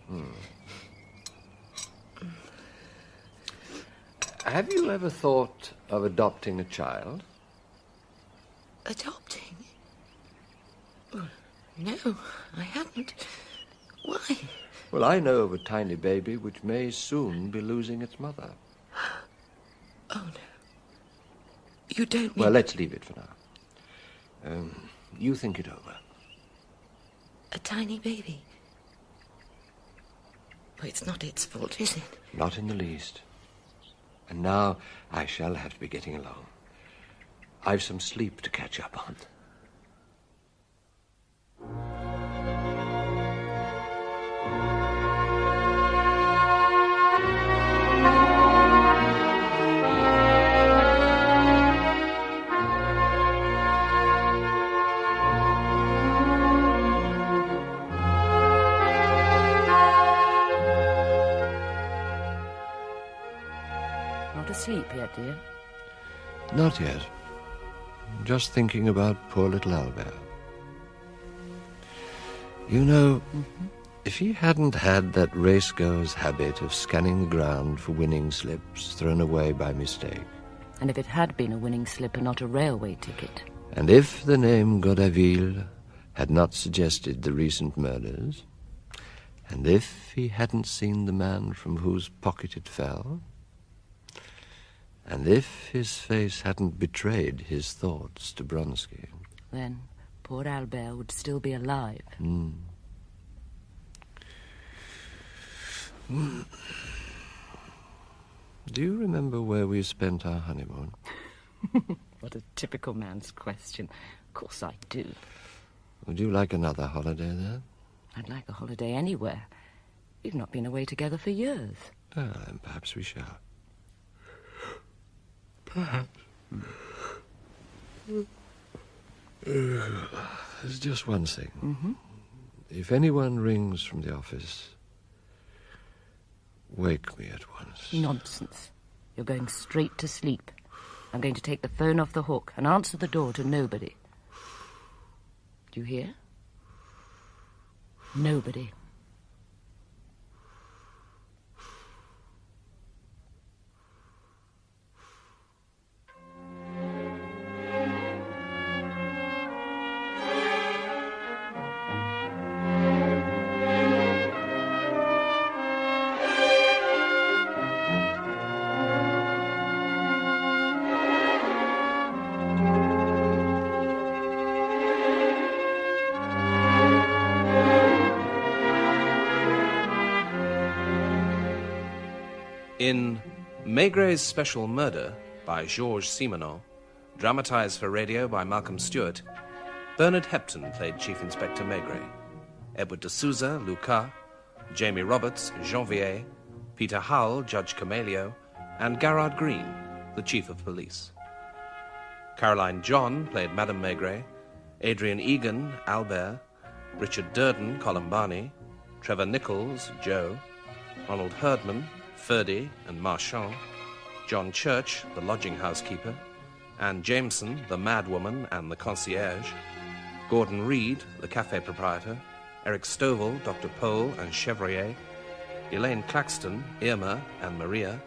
Have you ever thought of adopting a child? Adopting? Oh, no, I haven't. Why? Well, I know of a tiny baby which may soon be losing its mother. Oh, no. You don't mean... Well, let's leave it for now. You think it over. A tiny baby? Oh, it's not its fault, is it? Not in the least. And now I shall have to be getting along. I've some sleep to catch up on. Not asleep yet, dear? Not yet. Just thinking about poor little Albert. You know, if he hadn't had that racegoer's habit of scanning the ground for winning slips thrown away by mistake. And if it had been a winning slip and not a railway ticket. And if the name Godaville had not suggested the recent murders. And if he hadn't seen the man from whose pocket it fell. And if his face hadn't betrayed his thoughts to Bronsky. Then poor Albert would still be alive. Do you remember where we spent our honeymoon? What a typical man's question. Of course I do. Would you like another holiday there? I'd like a holiday anywhere. We've not been away together for years. Then perhaps we shall. Perhaps. There's just one thing. Mm-hmm. If anyone rings from the office, wake me at once. Nonsense. You're going straight to sleep. I'm going to take the phone off the hook and answer the door to nobody. Do you hear? Nobody. In Maigrets' Special Murder by Georges Simenon, dramatised for radio by Malcolm Stewart, Bernard Hepton played Chief Inspector Maigret. Edward de Souza, Lucas, Jamie Roberts, Janvier, Peter Hull, Judge Camelio, and Garrard Green, the Chief of Police. Caroline John played Madame Maigret, Adrian Egan, Albert, Richard Durden, Columbani, Trevor Nichols, Joe, Ronald Herdman, Ferdy and Marchand, John Church, the lodging housekeeper, Anne Jameson, the madwoman and the concierge, Gordon Reed, the cafe proprietor, Eric Stovall, Dr. Pole and Chevrier, Elaine Claxton, Irma and Maria,